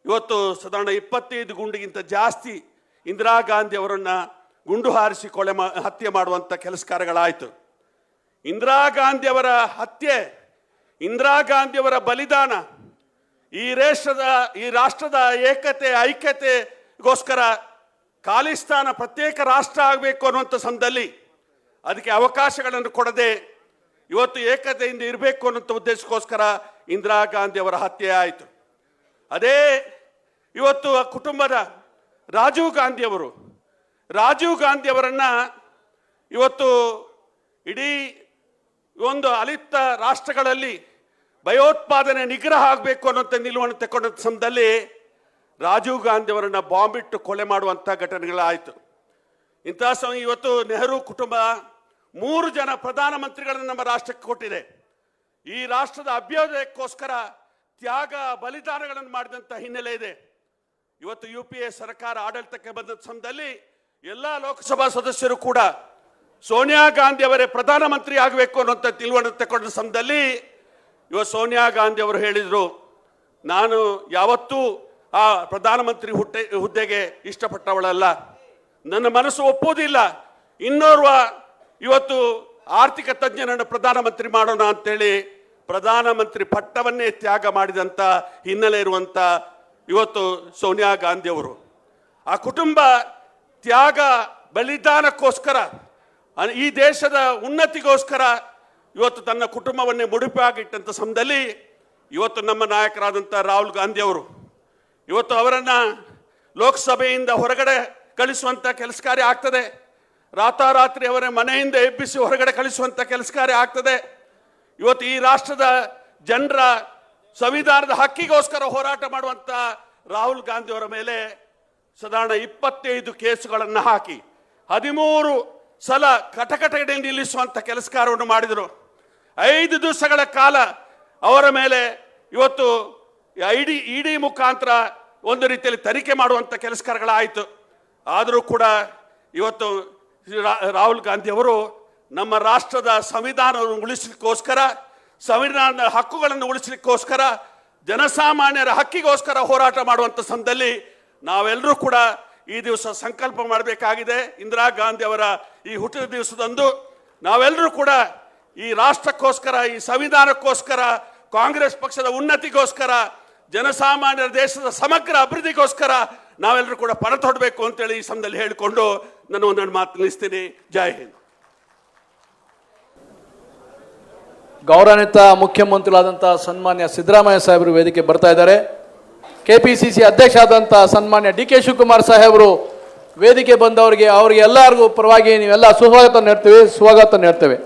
ಇವತ್ತು ಸಾಧಾರಣ 25 ಗುಂಡಿಗಿಂತ ಜಾಸ್ತಿ ಇಂದಿರಾ ಗಾಂಧಿ ಅವರನ್ನು ಗುಂಡು ಹಾರಿಸಿ ಹತ್ಯೆ ಮಾಡುವಂಥ ಕೆಲಸ ಕಾರ್ಯಗಳಾಯಿತು. ಇಂದಿರಾ ಗಾಂಧಿ ಅವರ ಹತ್ಯೆ, ಇಂದಿರಾ ಗಾಂಧಿ ಅವರ ಬಲಿದಾನ ಈ ರಾಷ್ಟ್ರದ ಐಕ್ಯತೆಗೋಸ್ಕರ ಖಾಲಿಸ್ತಾನ ಪ್ರತ್ಯೇಕ ರಾಷ್ಟ್ರ ಆಗಬೇಕು ಅನ್ನುವಂಥ ಸಂದರ್ಭದಲ್ಲಿ ಅದಕ್ಕೆ ಅವಕಾಶಗಳನ್ನು ಕೊಡದೆ ಇವತ್ತು ಏಕತೆಯಿಂದ ಇರಬೇಕು ಅನ್ನುವಂಥ ಉದ್ದೇಶಕ್ಕೋಸ್ಕರ ಇಂದಿರಾ ಗಾಂಧಿ ಅವರ ಹತ್ಯೆ ಆಯಿತು. ಅದೇ ಇವತ್ತು ಆ ಕುಟುಂಬದ ರಾಜೀವ್ ಗಾಂಧಿ ಅವರನ್ನು ಇವತ್ತು ಇಡೀ ಒಂದು ಅಲಿಪ್ತ ರಾಷ್ಟ್ರಗಳಲ್ಲಿ ಭಯೋತ್ಪಾದನೆ ನಿಗ್ರಹ ಆಗಬೇಕು ಅನ್ನೋಂಥ ನಿಲುವನ್ನು ತಗೊಂಡ ಸಮಯದಲ್ಲಿ ರಾಜೀವ್ ಗಾಂಧಿ ಅವರನ್ನು ಬಾಂಬ್ ಇಟ್ಟು ಕೊಲೆ ಮಾಡುವಂಥ ಘಟನೆಗಳಾಯಿತು. ಇಂತಹ ಸಮಯ ಇವತ್ತು ನೆಹರು ಕುಟುಂಬ 3 ಜನ ಪ್ರಧಾನಮಂತ್ರಿಗಳನ್ನು ನಮ್ಮ ರಾಷ್ಟ್ರಕ್ಕೆ ಕೊಟ್ಟಿದೆ. ಈ ರಾಷ್ಟ್ರದ ಅಭ್ಯುದಯಕ್ಕೋಸ್ಕರ ತ್ಯಾಗ ಬಲಿದಾನಗಳನ್ನು ಮಾಡಿದಂಥ ಹಿನ್ನೆಲೆ ಇದೆ. ಇವತ್ತು UPA ಸರ್ಕಾರ ಆಡಳಿತಕ್ಕೆ ಬಂದ ಸಮಯದಲ್ಲಿ ಎಲ್ಲ ಲೋಕಸಭಾ ಸದಸ್ಯರು ಕೂಡ ಸೋನಿಯಾ ಗಾಂಧಿ ಅವರೇ ಪ್ರಧಾನಮಂತ್ರಿ ಆಗಬೇಕು ಅನ್ನೋಂಥ ನಿಲುವನ್ನು ತಗೊಂಡ ಸಮಯದಲ್ಲಿ ಇವತ್ತು ಸೋನಿಯಾ ಗಾಂಧಿ ಅವರು ಹೇಳಿದರು, ನಾನು ಯಾವತ್ತೂ ಆ ಪ್ರಧಾನಮಂತ್ರಿ ಹುದ್ದೆಗೆ ಇಷ್ಟಪಟ್ಟವಳಲ್ಲ, ನನ್ನ ಮನಸ್ಸು ಒಪ್ಪುವುದಿಲ್ಲ, ಇನ್ನೋರ್ವ ಇವತ್ತು ಆರ್ಥಿಕ ತಜ್ಞನನ್ನು ಪ್ರಧಾನಮಂತ್ರಿ ಮಾಡೋಣ ಅಂತೇಳಿ ಪ್ರಧಾನಮಂತ್ರಿ ಪಟ್ಟವನ್ನೇ ತ್ಯಾಗ ಮಾಡಿದಂಥ ಹಿನ್ನೆಲೆ ಇರುವಂಥ ಇವತ್ತು ಸೋನಿಯಾ ಗಾಂಧಿ ಅವರು. ಆ ಕುಟುಂಬ ತ್ಯಾಗ ಬಲಿದಾನಕ್ಕೋಸ್ಕರ ಈ ದೇಶದ ಉನ್ನತಿಗೋಸ್ಕರ ಇವತ್ತು ತನ್ನ ಕುಟುಂಬವನ್ನೇ ಮುಡಿಪಾಗಿಟ್ಟಂಥ ಸಮಯದಲ್ಲಿ ಇವತ್ತು ನಮ್ಮ ನಾಯಕರಾದಂಥ ರಾಹುಲ್ ಗಾಂಧಿ ಅವರು ಇವತ್ತು ಅವರನ್ನು ಲೋಕಸಭೆಯಿಂದ ಹೊರಗಡೆ ಕಳಿಸುವಂಥ ಕೆಲಸ ಕಾರ್ಯ ಆಗ್ತದೆ. ರಾತಾರಾತ್ರಿ ಅವರ ಮನೆಯಿಂದ ಎಬ್ಬಿಸಿ ಹೊರಗಡೆ ಕಳಿಸುವಂಥ ಕೆಲಸ ಕಾರ್ಯ ಆಗ್ತದೆ. ಇವತ್ತು ಈ ರಾಷ್ಟ್ರದ ಜನರ ಸಂವಿಧಾನದ ಹಕ್ಕಿಗೋಸ್ಕರ ಹೋರಾಟ ಮಾಡುವಂಥ ರಾಹುಲ್ ಗಾಂಧಿ ಅವರ ಮೇಲೆ ಸಾಧಾರಣ 25 ಕೇಸುಗಳನ್ನು ಹಾಕಿ 13 ಸಲ ಕಟಕಟಗಡೆ ನಿಲ್ಲಿಸುವಂಥ ಕೆಲಸ ಕಾರ್ಯವನ್ನು ಮಾಡಿದರು. 5 ದಿವಸಗಳ ಕಾಲ ಅವರ ಮೇಲೆ ಇವತ್ತು ಇಡಿ ಮುಖಾಂತರ ಒಂದು ರೀತಿಯಲ್ಲಿ ತನಿಖೆ ಮಾಡುವಂಥ ಕೆಲಸ ಕಾರ್ಯಗಳಾಯಿತು. ಆದರೂ ಕೂಡ ಇವತ್ತು ರಾಹುಲ್ ಗಾಂಧಿ ಅವರು ನಮ್ಮ ರಾಷ್ಟ್ರದ ಸಂವಿಧಾನವನ್ನು ಉಳಿಸಲಿಕ್ಕೋಸ್ಕರ, ಸಂವಿಧಾನದ ಹಕ್ಕುಗಳನ್ನು ಉಳಿಸಲಿಕ್ಕೋಸ್ಕರ, ಜನಸಾಮಾನ್ಯರ ಹಕ್ಕಿಗೋಸ್ಕರ ಹೋರಾಟ ಮಾಡುವಂಥ ಸಮಯದಲ್ಲಿ ನಾವೆಲ್ಲರೂ ಕೂಡ ಈ ದಿವಸ ಸಂಕಲ್ಪ ಮಾಡಬೇಕಾಗಿದೆ. ಇಂದಿರಾ ಗಾಂಧಿ ಅವರ ಈ ಹುಟ್ಟಿದ ದಿವಸದಂದು ನಾವೆಲ್ಲರೂ ಕೂಡ ಈ ರಾಷ್ಟ್ರಕ್ಕೋಸ್ಕರ, ಈ ಸಂವಿಧಾನಕ್ಕೋಸ್ಕರ, ಕಾಂಗ್ರೆಸ್ ಪಕ್ಷದ ಉನ್ನತಿಗೋಸ್ಕರ, ಜನಸಾಮಾನ್ಯರ ದೇಶದ ಸಮಗ್ರ ಅಭಿವೃದ್ಧಿಗೋಸ್ಕರ ನಾವೆಲ್ಲರೂ ಕೂಡ ಪಣ ತೊಡಬೇಕು ಅಂತೇಳಿ ಈ ಸಮಯದಲ್ಲಿ ಹೇಳಿಕೊಂಡು ನಾನು ಒಂದೆರಡು ಮಾತು ನಿಲ್ಲಿಸ್ತೀನಿ. ಜೈ ಹಿಂದ್. ಗೌರವಾನ್ವಿತ ಮುಖ್ಯಮಂತ್ರಿಗಳಾದಂಥ ಸನ್ಮಾನ್ಯ ಸಿದ್ದರಾಮಯ್ಯ ಸಾಹೇಬರು ವೇದಿಕೆ ಬರ್ತಾ ಇದ್ದಾರೆ. KPCC ಅಧ್ಯಕ್ಷ ಆದಂಥ ಸನ್ಮಾನ್ಯ DK ಶಿವಕುಮಾರ್ ಸಾಹೇಬರು ವೇದಿಕೆ ಬಂದವರಿಗೆ ಅವರಿಗೆ ಎಲ್ಲರಿಗೂ ಪರವಾಗಿ ನೀವೆಲ್ಲ ಸ್ವಾಗತ ನೀಡ್ತೇವೆ.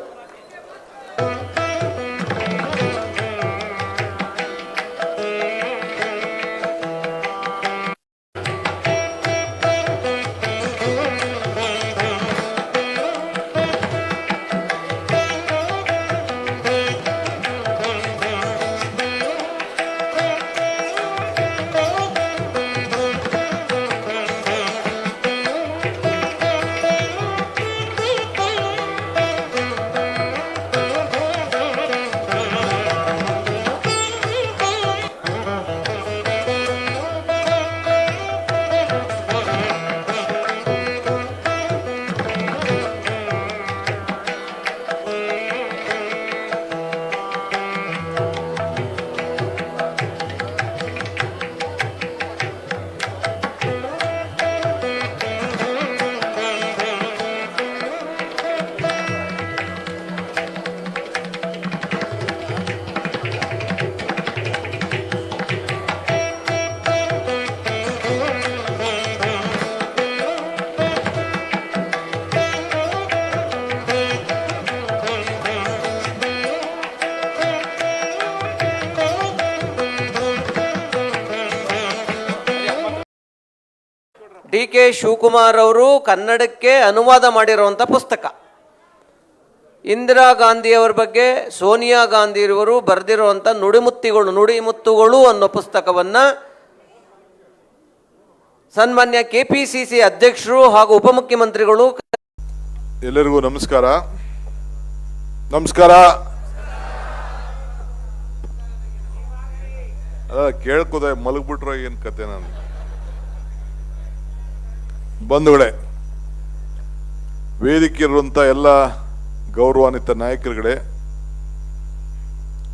ಡಿ.ಕೆ. ಶಿವಕುಮಾರ್ ಅವರು ಕನ್ನಡಕ್ಕೆ ಅನುವಾದ ಮಾಡಿರುವಂಥ ಪುಸ್ತಕ. ಇಂದಿರಾ ಗಾಂಧಿಯವರ ಬಗ್ಗೆ ಸೋನಿಯಾ ಗಾಂಧಿಯವರು ಬರೆದಿರುವಂಥ ನುಡಿಮುತ್ತುಗಳು ಅನ್ನೋ ಪುಸ್ತಕವನ್ನು ಸನ್ಮಾನ್ಯ KPCC ಅಧ್ಯಕ್ಷರು ಹಾಗೂ ಉಪಮುಖ್ಯಮಂತ್ರಿಗಳು. ಎಲ್ಲರಿಗೂ ನಮಸ್ಕಾರ. ನಮಸ್ಕಾರ. ಕೇಳ್ಕೋದೆ ಮಲಗ್ಬಿಟ್ರೋ ಏನು ಕತೆ. ನಾನು ಬಂಧುಗಳೇ, ವೇದಿಕೆ ಇರುವಂಥ ಎಲ್ಲ ಗೌರವಾನ್ವಿತ ನಾಯಕರುಗಳೇ,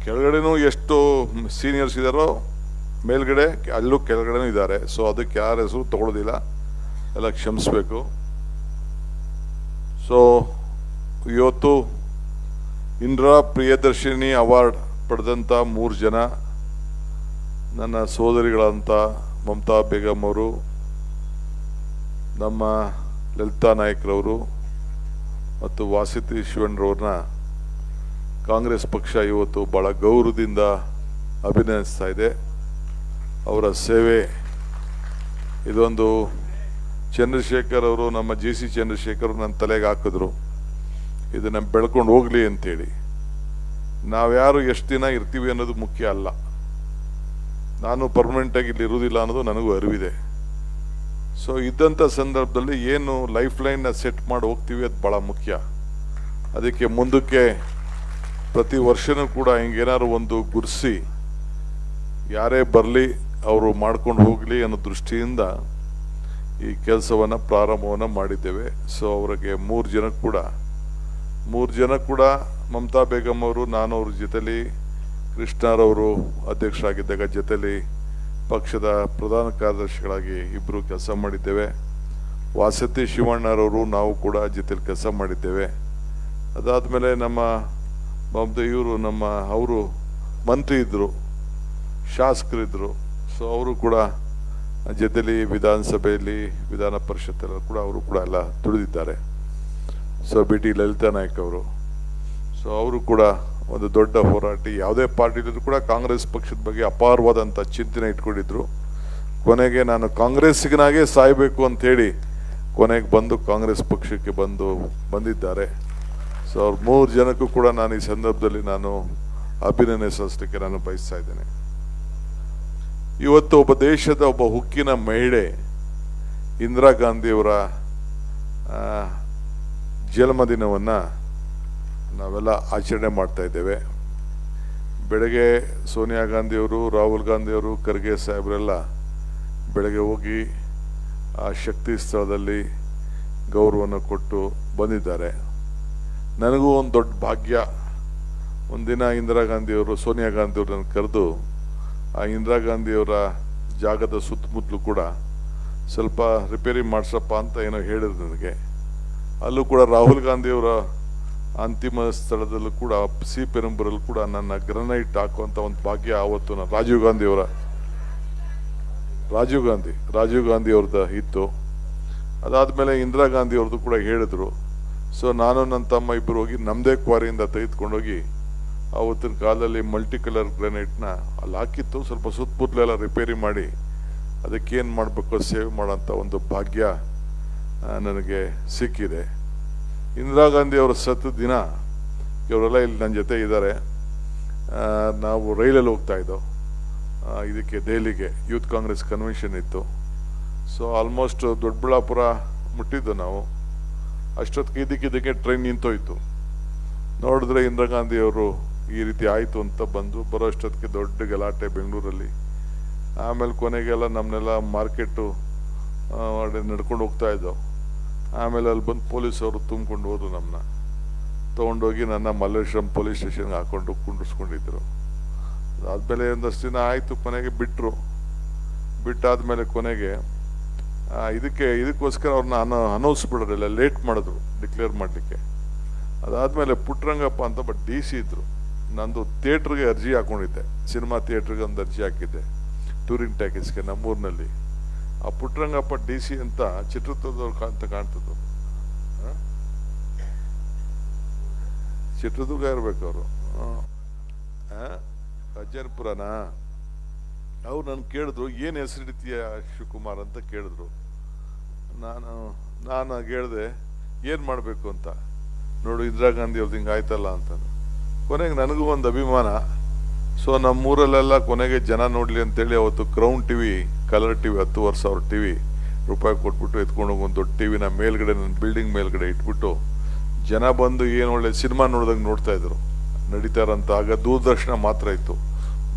ಕೆಳಗಡೆನೂ ಎಷ್ಟು ಸೀನಿಯರ್ಸ್ ಇದ್ದಾರೋ ಮೇಲ್ಗಡೆ ಅಲ್ಲೂ ಕೆಳಗಡೆನೂ ಇದ್ದಾರೆ. ಸೊ ಅದಕ್ಕೆ ಯಾರ ಹೆಸರು ತಗೊಳ್ಳೋದಿಲ್ಲ, ಎಲ್ಲ ಕ್ಷಮಿಸಬೇಕು. ಸೊ ಇವತ್ತು ಇಂದಿರಾ ಪ್ರಿಯದರ್ಶಿನಿ ಅವಾರ್ಡ್ ಪಡೆದಂಥ 3 ಜನ ನನ್ನ ಸೋದರಿಗಳಂತ ಮಮತಾ ಬೇಗಂ ಅವರು, ನಮ್ಮ ಲಲಿತಾ ನಾಯಕ್ರವರು ಮತ್ತು ವಾಸತಿ ಶಿವಣ್ಣರವ್ರನ್ನ ಕಾಂಗ್ರೆಸ್ ಪಕ್ಷ ಇವತ್ತು ಭಾಳ ಗೌರವದಿಂದ ಅಭಿನಂದಿಸ್ತಾ ಇದೆ. ಅವರ ಸೇವೆ ಇದೊಂದು ಚಂದ್ರಶೇಖರ್ ಅವರು, ನಮ್ಮ JC ಚಂದ್ರಶೇಖರ್ ನನ್ನ ತಲೆಗೆ ಹಾಕಿದ್ರು, ಇದನ್ನು ಬೆಳ್ಕೊಂಡು ಹೋಗಲಿ ಅಂತೇಳಿ. ನಾವ್ಯಾರು ಎಷ್ಟು ದಿನ ಇರ್ತೀವಿ ಅನ್ನೋದು ಮುಖ್ಯ ಅಲ್ಲ, ನಾನು ಪರ್ಮನೆಂಟಾಗಿ ಇಲ್ಲಿ ಇರುವುದಿಲ್ಲ ಅನ್ನೋದು ನನಗೂ ಅರಿವಿದೆ. ಸೊ ಇದ್ದಂಥ ಸಂದರ್ಭದಲ್ಲಿ ಏನು ಲೈಫ್ ಲೈನ್ನ ಸೆಟ್ ಮಾಡಿ ಹೋಗ್ತೀವಿ ಅದು ಭಾಳ ಮುಖ್ಯ. ಅದಕ್ಕೆ ಮುಂದಕ್ಕೆ ಪ್ರತಿ ವರ್ಷನೂ ಕೂಡ ಹಿಂಗೇನಾದ್ರು ಒಂದು ಗುರ್ಸಿ ಯಾರೇ ಬರಲಿ ಅವರು ಮಾಡ್ಕೊಂಡು ಹೋಗಲಿ ಅನ್ನೋ ದೃಷ್ಟಿಯಿಂದ ಈ ಕೆಲಸವನ್ನು ಪ್ರಾರಂಭವನ್ನು ಮಾಡಿದ್ದೇವೆ. ಸೊ ಅವರಿಗೆ 3 ಜನ ಕೂಡ ಮಮತಾ ಬೇಗಂ ಅವರು, ನಾನು ಅವ್ರ ಜೊತೆಲಿ, ಕೃಷ್ಣರವರು ಅಧ್ಯಕ್ಷರಾಗಿದ್ದಾಗ ಜೊತೆಲಿ ಪಕ್ಷದ ಪ್ರಧಾನ ಕಾರ್ಯದರ್ಶಿಗಳಾಗಿ ಇಬ್ಬರು ಕೆಲಸ ಮಾಡಿದ್ದೇವೆ. ವಾಸತಿ ಶಿವಣ್ಣರವರು ನಾವು ಕೂಡ ಜೊತೆಲಿ ಕೆಲಸ ಮಾಡಿದ್ದೇವೆ. ಅದಾದಮೇಲೆ ನಮ್ಮ ಅವರು ಮಂತ್ರಿ ಇದ್ದರು, ಶಾಸಕರಿದ್ದರು. ಸೊ ಅವರು ಕೂಡ ಜೊತೆಲಿ ವಿಧಾನಸಭೆಯಲ್ಲಿ, ವಿಧಾನ ಪರಿಷತ್ತಲ್ಲಿ ಕೂಡ ಅವರು ಕೂಡ ಎಲ್ಲ ದುಡಿದಿದ್ದಾರೆ. ಸೊ BT ಲಲಿತಾ ನಾಯಕ್ ಅವರು, ಸೊ ಅವರು ಕೂಡ ಒಂದು ದೊಡ್ಡ ಹೋರಾಟಿ. ಯಾವುದೇ ಪಾರ್ಟಿಲಿದ್ರು ಕೂಡ ಕಾಂಗ್ರೆಸ್ ಪಕ್ಷದ ಬಗ್ಗೆ ಅಪಾರವಾದಂಥ ಚಿಂತನೆ ಇಟ್ಕೊಂಡಿದ್ರು. ಕೊನೆಗೆ ನಾನು ಕಾಂಗ್ರೆಸ್ಸಿಗನಾಗೆ ಸಾಯಬೇಕು ಅಂಥೇಳಿ ಕೊನೆಗೆ ಬಂದು ಕಾಂಗ್ರೆಸ್ ಪಕ್ಷಕ್ಕೆ ಬಂದಿದ್ದಾರೆ. ಸೊ ಅವ್ರು 3 ಜನಕ್ಕೂ ಕೂಡ ನಾನು ಈ ಸಂದರ್ಭದಲ್ಲಿ ನಾನು ಅಭಿನಂದನೆ ಸಲ್ಲಿಸಲಿಕ್ಕೆ ನಾನು ಬಯಸ್ತಾ ಇದ್ದೇನೆ. ಇವತ್ತು ಒಬ್ಬ ದೇಶದ ಒಬ್ಬ ಹುಕ್ಕಿನ ಮಹಿಳೆ ಇಂದಿರಾ ಗಾಂಧಿಯವರ ಜನ್ಮದಿನವನ್ನು ನಾವೆಲ್ಲ ಆಚರಣೆ ಮಾಡ್ತಾ ಇದ್ದೇವೆ. ಬೆಳಗ್ಗೆ ಸೋನಿಯಾ ಗಾಂಧಿಯವರು, ರಾಹುಲ್ ಗಾಂಧಿಯವರು, ಖರ್ಗೆ ಸಾಹೇಬರೆಲ್ಲ ಬೆಳಗ್ಗೆ ಹೋಗಿ ಆ ಶಕ್ತಿ ಸ್ಥಳದಲ್ಲಿ ಗೌರವವನ್ನು ಕೊಟ್ಟು ಬಂದಿದ್ದಾರೆ. ನನಗೂ ಒಂದು ದೊಡ್ಡ ಭಾಗ್ಯ. ಒಂದಿನ ಇಂದಿರಾ ಗಾಂಧಿಯವರು, ಸೋನಿಯಾ ಗಾಂಧಿಯವ್ರನ್ನ ಕರೆದು ಆ ಇಂದಿರಾ ಗಾಂಧಿಯವರ ಜಾಗದ ಸುತ್ತಮುತ್ತಲೂ ಕೂಡ ಸ್ವಲ್ಪ ರಿಪೇರಿ ಮಾಡಿಸಪ್ಪ ಅಂತ ಏನೋ ಹೇಳಿದ್ರು ನನಗೆ. ಅಲ್ಲೂ ಕೂಡ ರಾಹುಲ್ ಗಾಂಧಿಯವರ ಅಂತಿಮ ಸ್ಥಳದಲ್ಲೂ ಕೂಡ ಪೆರಂಬೂರಲ್ಲಿ ಕೂಡ ನನ್ನ ಗ್ರನೈಟ್ ಹಾಕುವಂಥ ಒಂದು ಭಾಗ್ಯ ಆವತ್ತು ನಾನು ರಾಜೀವ್ ಗಾಂಧಿ ಅವ್ರದ್ದು ಇತ್ತು. ಅದಾದಮೇಲೆ ಇಂದಿರಾ ಗಾಂಧಿ ಅವ್ರದ್ದು ಕೂಡ ಹೇಳಿದ್ರು. ಸೊ ನಾನು ನನ್ನ ತಮ್ಮ ಇಬ್ಬರು ಹೋಗಿ ನಮ್ಮದೇ ಕ್ವಾರಿಯಿಂದ ತೆಗೆದುಕೊಂಡೋಗಿ ಆವತ್ತಿನ ಕಾಲದಲ್ಲಿ ಮಲ್ಟಿ ಕಲರ್ ಗ್ರೆನೈಟ್ನ ಅಲ್ಲಿ ಹಾಕಿತ್ತು. ಸ್ವಲ್ಪ ಸುತ್ತಮುತ್ತಲೆಲ್ಲ ರಿಪೇರಿ ಮಾಡಿ ಅದಕ್ಕೇನು ಮಾಡಬೇಕು ಸೇವ್ ಮಾಡೋಂಥ ಒಂದು ಭಾಗ್ಯ ನನಗೆ ಸಿಕ್ಕಿದೆ. ಇಂದಿರಾ ಗಾಂಧಿ ಅವರ ಸತ್ತ ದಿನ ಇವರೆಲ್ಲ ಇಲ್ಲಿ ನನ್ನ ಜೊತೆ ಇದ್ದಾರೆ. ನಾವು ರೈಲಲ್ಲಿ ಹೋಗ್ತಾ ಇದ್ದೋ ಇದಕ್ಕೆ ದೆಹಲಿಗೆ, ಯೂತ್ ಕಾಂಗ್ರೆಸ್ ಕನ್ವೆನ್ಷನ್ ಇತ್ತು. ಸೊ ಆಲ್ಮೋಸ್ಟ್ ದೊಡ್ಡಬಳ್ಳಾಪುರ ಮುಟ್ಟಿದ್ದು ನಾವು. ಅಷ್ಟೊತ್ತಿಗೆ ಇದಕ್ಕೆ ಟ್ರೈನ್ ನಿಂತೋಯ್ತು. ನೋಡಿದ್ರೆ ಇಂದಿರಾ ಗಾಂಧಿಯವರು ಈ ರೀತಿ ಆಯಿತು ಅಂತ ಬರೋ ಅಷ್ಟೊತ್ತಿಗೆ ದೊಡ್ಡ ಗಲಾಟೆ ಬೆಂಗಳೂರಲ್ಲಿ. ಆಮೇಲೆ ಕೊನೆಗೆಲ್ಲ ನಮ್ಮನ್ನೆಲ್ಲ ಮಾರ್ಕೆಟು ನಡ್ಕೊಂಡು ಹೋಗ್ತಾ ಇದ್ದೋ. ಆಮೇಲೆ ಅಲ್ಲಿ ಬಂದು ಪೊಲೀಸವರು ತುಂಬಿಕೊಂಡು ಹೋದ್ರು. ನಮ್ಮನ್ನ ತೊಗೊಂಡೋಗಿ ನನ್ನ ಮಲ್ಲೇಶ್ವರಂ ಪೊಲೀಸ್ ಸ್ಟೇಷನ್ಗೆ ಹಾಕೊಂಡು ಕುಂಡಿಸ್ಕೊಂಡಿದ್ರು. ಅದಾದಮೇಲೆ ಒಂದಷ್ಟು ದಿನ ಆಯಿತು, ಕೊನೆಗೆ ಬಿಟ್ಟಾದ್ಮೇಲೆ ಕೊನೆಗೆ ಇದಕ್ಕೋಸ್ಕರ ಅವ್ರನ್ನ ಅನೌನ್ಸ್ ಬಿಡೋದಿಲ್ಲ, ಲೇಟ್ ಮಾಡಿದ್ರು ಡಿಕ್ಲೇರ್ ಮಾಡಲಿಕ್ಕೆ. ಅದಾದಮೇಲೆ ಪುಟ್ಟರಂಗಪ್ಪ ಅಂತ DC ಇದ್ರು. ನಂದು ಥಿಯೇಟ್ರಿಗೆ ಅರ್ಜಿ ಹಾಕೊಂಡಿದ್ದೆ, ಸಿನಿಮಾ ಥಿಯೇಟ್ರಿಗೆ ಒಂದು ಅರ್ಜಿ ಹಾಕಿದ್ದೆ ಟೂರಿಂಗ್ ಟ್ಯಾಕೇಜ್ಗೆ ನಮ್ಮೂರಿನಲ್ಲಿ. ಆ ಪುಟ್ಟರಂಗಪ್ಪ DC ಅಂತ ಚಿತ್ರದುರ್ಗದವ್ರು ಅಂತ ಕಾಣ್ತದ್ದು, ಚಿತ್ರದುರ್ಗ ಇರ್ಬೇಕು ಅವರು, ಅಜ್ಜನಪುರನಾ. ಅವ್ರು ನನ್ನ ಕೇಳಿದ್ರು, ಏನು ಹೆಸರಿಡ್ತೀಯ ಶಿವಕುಮಾರ್ ಅಂತ ಕೇಳಿದ್ರು. ನಾನು ಹೇಳಿದೆ ಏನು ಮಾಡಬೇಕು ಅಂತ. ನೋಡು ಇಂದಿರಾ ಗಾಂಧಿ ಅವ್ರದ್ದು ಹಿಂಗೆ ಆಯ್ತಲ್ಲ ಅಂತ. ಕೊನೆಗೆ ನನಗೂ ಒಂದು ಅಭಿಮಾನ. ಸೊ ನಮ್ಮೂರಲ್ಲೆಲ್ಲ ಕೊನೆಗೆ ಜನ ನೋಡಲಿ ಅಂತೇಳಿ ಅವತ್ತು crown TV, colour TV, 10,000 TV ರೂಪಾಯಿ ಕೊಟ್ಬಿಟ್ಟು ಎತ್ಕೊಂಡು ಹೋಗಿ ಒಂದು ದೊಡ್ಡ ಟಿವಿನ ಮೇಲ್ಗಡೆ, ನನ್ನ ಬಿಲ್ಡಿಂಗ್ ಮೇಲ್ಗಡೆ ಇಟ್ಬಿಟ್ಟು ಜನ ಬಂದು ಏನು ಒಳ್ಳೆ ಸಿನಿಮಾ ನೋಡ್ದಂಗೆ ನೋಡ್ತಾ ಇದ್ರು. ನಡೀತಾ ಇರೋಂಥ ಆಗ ದೂರದರ್ಶನ ಮಾತ್ರ ಇತ್ತು.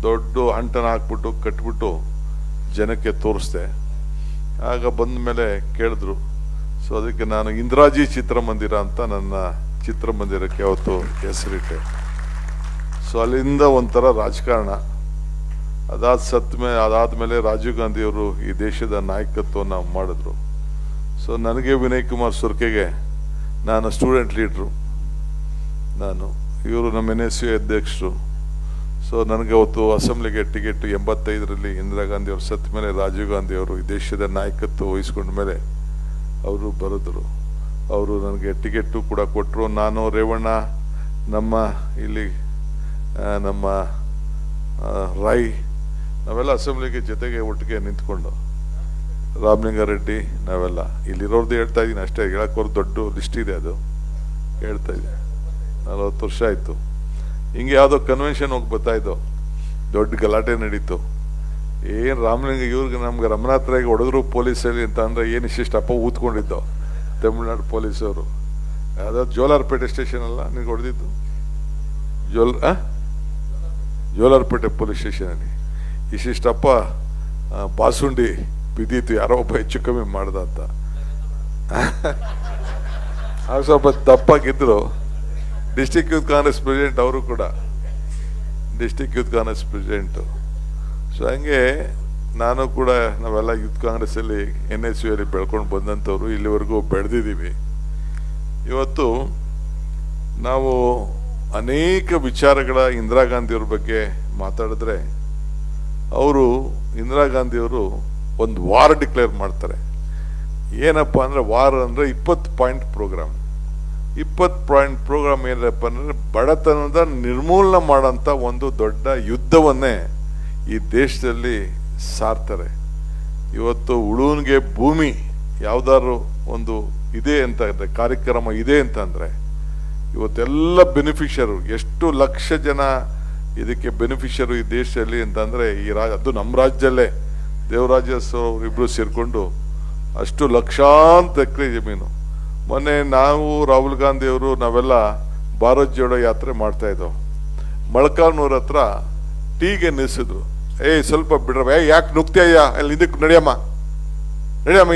ದೊಡ್ಡ ಅಂಟನ ಹಾಕ್ಬಿಟ್ಟು ಕಟ್ಬಿಟ್ಟು ಜನಕ್ಕೆ ತೋರಿಸ್ದೆ. ಆಗ ಬಂದ ಮೇಲೆ ಕೇಳಿದ್ರು. ಸೊ ಅದಕ್ಕೆ ನಾನು ಇಂದಿರಾಜಿ ಚಿತ್ರಮಂದಿರ ಅಂತ ನನ್ನ ಚಿತ್ರಮಂದಿರಕ್ಕೆ ಅವತ್ತು ಹೆಸರಿಟ್ಟೆ. ಸೊ ಅಲ್ಲಿಂದ ಒಂಥರ ರಾಜಕಾರಣ. ಅದಾದಮೇಲೆ ರಾಜೀವ್ ಗಾಂಧಿಯವರು ಈ ದೇಶದ ನಾಯಕತ್ವವನ್ನು ಮಾಡಿದ್ರು. ಸೊ ನನಗೆ ವಿನಯ್ ಕುಮಾರ್ ಸುರ್ಕೆಗೆ ನಾನು ಸ್ಟೂಡೆಂಟ್ ಲೀಡ್ರು, ಇವರು ನಮ್ಮ NSU ಅಧ್ಯಕ್ಷರು. ಸೊ ನನಗೆ ಅವತ್ತು ಅಸೆಂಬ್ಲಿಗೆ ಟಿಕೆಟ್ 85ರಲ್ಲಿ ಇಂದಿರಾ ಗಾಂಧಿ ಅವರು ಸತ್ತ ಮೇಲೆ ರಾಜೀವ್ ಗಾಂಧಿ ಅವರು ಈ ದೇಶದ ನಾಯಕತ್ವ ವಹಿಸ್ಕೊಂಡ ಮೇಲೆ ಅವರು ಬರೆದ್ರು. ಅವರು ನನಗೆ ಟಿಕೆಟು ಕೂಡ ಕೊಟ್ಟರು. ನಾನು, ರೇವಣ್ಣ, ನಮ್ಮ ಇಲ್ಲಿ ನಮ್ಮ ರಾಯ್, ನಾವೆಲ್ಲ ಅಸೆಂಬ್ಲಿಗೆ ಜೊತೆಗೆ ಒಟ್ಟಿಗೆ ನಿಂತ್ಕೊಂಡು, ರಾಮಲಿಂಗಾರೆಡ್ಡಿ, ನಾವೆಲ್ಲ ಇಲ್ಲಿರೋರ್ದು ಹೇಳ್ತಾ ಇದ್ದೀನಿ ಅಷ್ಟೇ, ಹೇಳೋಕ್ಕೋರು ದೊಡ್ಡ ಲಿಸ್ಟ್ ಇದೆ, ಅದು ಹೇಳ್ತಾ ಇದ್ದೀನಿ. 40 ವರ್ಷ ಆಯಿತು. ಹಿಂಗೆ ಯಾವುದೋ ಕನ್ವೆನ್ಷನ್ ಹೋಗಿ ಬರ್ತಾಯಿದ್ದೋ, ದೊಡ್ಡ ಗಲಾಟೆ ನಡೀತು. ಏನು ರಾಮಲಿಂಗ ಇವ್ರಿಗೆ ನಮ್ಗೆ ರಮನಾಥರಾಗಿ ಹೊಡೆದ್ರು ಪೊಲೀಸಲ್ಲಿ ಅಂತ ಅಂದರೆ ಏನು ಇಷ್ಟಿಷ್ಟಪ್ಪ ಊದ್ಕೊಂಡಿದ್ದೋ ತಮಿಳ್ನಾಡು ಪೊಲೀಸವರು. ಯಾವುದೋ ಜೋಲಾರ್ಪೇಟೆ ಸ್ಟೇಷನ್ ಅಲ್ಲ ನಿನ್ಗೆ ಹೊಡೆದಿದ್ದು, ಜೋಲಾರ್ಪೇಟೆ ಪೊಲೀಸ್ ಸ್ಟೇಷನಲ್ಲಿ ಇಷ್ಟಿಷ್ಟಪ್ಪ ಬಾಸುಂಡಿ ಬಿದ್ದಿತ್ತು, ಯಾರೋ ಒಬ್ಬ ಹೆಚ್ಚು ಕಮ್ಮಿ ಮಾಡ್ದ ಅಂತ. ಆಗ ಸ್ವಲ್ಪ ದಪ್ಪಾಗಿದ್ದರು. ಡಿಸ್ಟಿಕ್ ಯೂತ್ ಕಾಂಗ್ರೆಸ್ ಪ್ರೆಸಿಡೆಂಟ್, ಅವರು ಕೂಡ district youth Congress president. So ಹಂಗೆ ನಾನು ಕೂಡ, ನಾವೆಲ್ಲ ಯೂತ್ ಕಾಂಗ್ರೆಸ್ಸಲ್ಲಿ NSU ಅಲ್ಲಿ ಬೆಳ್ಕೊಂಡು ಬಂದಂಥವ್ರು, ಇಲ್ಲಿವರೆಗೂ ಬೆಳೆದಿದ್ದೀವಿ. ಇವತ್ತು ನಾವು ಅನೇಕ ವಿಚಾರಗಳ ಇಂದಿರಾ ಗಾಂಧಿಯವ್ರ ಬಗ್ಗೆ ಮಾತಾಡಿದ್ರೆ, ಇಂದಿರಾ ಗಾಂಧಿಯವರು ಒಂದು ವಾರ್ ಡಿಕ್ಲೇರ್ ಮಾಡ್ತಾರೆ. ಏನಪ್ಪ ಅಂದರೆ ವಾರ್ ಅಂದರೆ 20 ಪಾಯಿಂಟ್ ಪ್ರೋಗ್ರಾಮ್. 20 ಪಾಯಿಂಟ್ ಪ್ರೋಗ್ರಾಮ್ ಏನಪ್ಪ ಅಂದರೆ ಬಡತನದ ನಿರ್ಮೂಲನೆ ಮಾಡೋಂಥ ಒಂದು ದೊಡ್ಡ ಯುದ್ಧವನ್ನೇ ಈ ದೇಶದಲ್ಲಿ ಸಾರ್ತಾರೆ. ಇವತ್ತು ಉಳುವನಿಗೆ ಭೂಮಿ ಯಾವುದಾದ್ರು ಒಂದು ಇದೆ ಅಂತ ಇದ್ರೆ, ಕಾರ್ಯಕ್ರಮ ಇದೆ ಅಂತಂದರೆ, ಇವತ್ತೆಲ್ಲ ಬೆನಿಫಿಷರು, ಎಷ್ಟು ಲಕ್ಷ ಜನ ಇದಕ್ಕೆ ಬೆನಿಫಿಷರು ಈ ದೇಶದಲ್ಲಿ ಅಂತಂದರೆ, ಅದು ನಮ್ಮ ರಾಜ್ಯದಲ್ಲೇ ದೇವರಾಜಸ್ ಅವರಿಬ್ಬರು ಸೇರಿಕೊಂಡು ಅಷ್ಟು ಲಕ್ಷಾಂತರ ಎಕರೆ ಜಮೀನು. ಮೊನ್ನೆ ನಾವು, ರಾಹುಲ್ ಗಾಂಧಿಯವರು, ನಾವೆಲ್ಲ ಭಾರತ್ ಜೋಡೋ ಯಾತ್ರೆ ಮಾಡ್ತಾಯಿದ್ದೋ. ಮೊಳಕಾಲ್ಮೂರು ಹತ್ರ ಟೀಗೆ ನಿಲ್ಲಿಸಿದ್ರು. ಸ್ವಲ್ಪ ಬಿಡ್ರವ, ಯಾಕೆ ನುಗ್ತೀಯ, ಅಲ್ಲಿ ಹಿಂದಕ್ಕೆ ನಡಿಯಮ್ಮ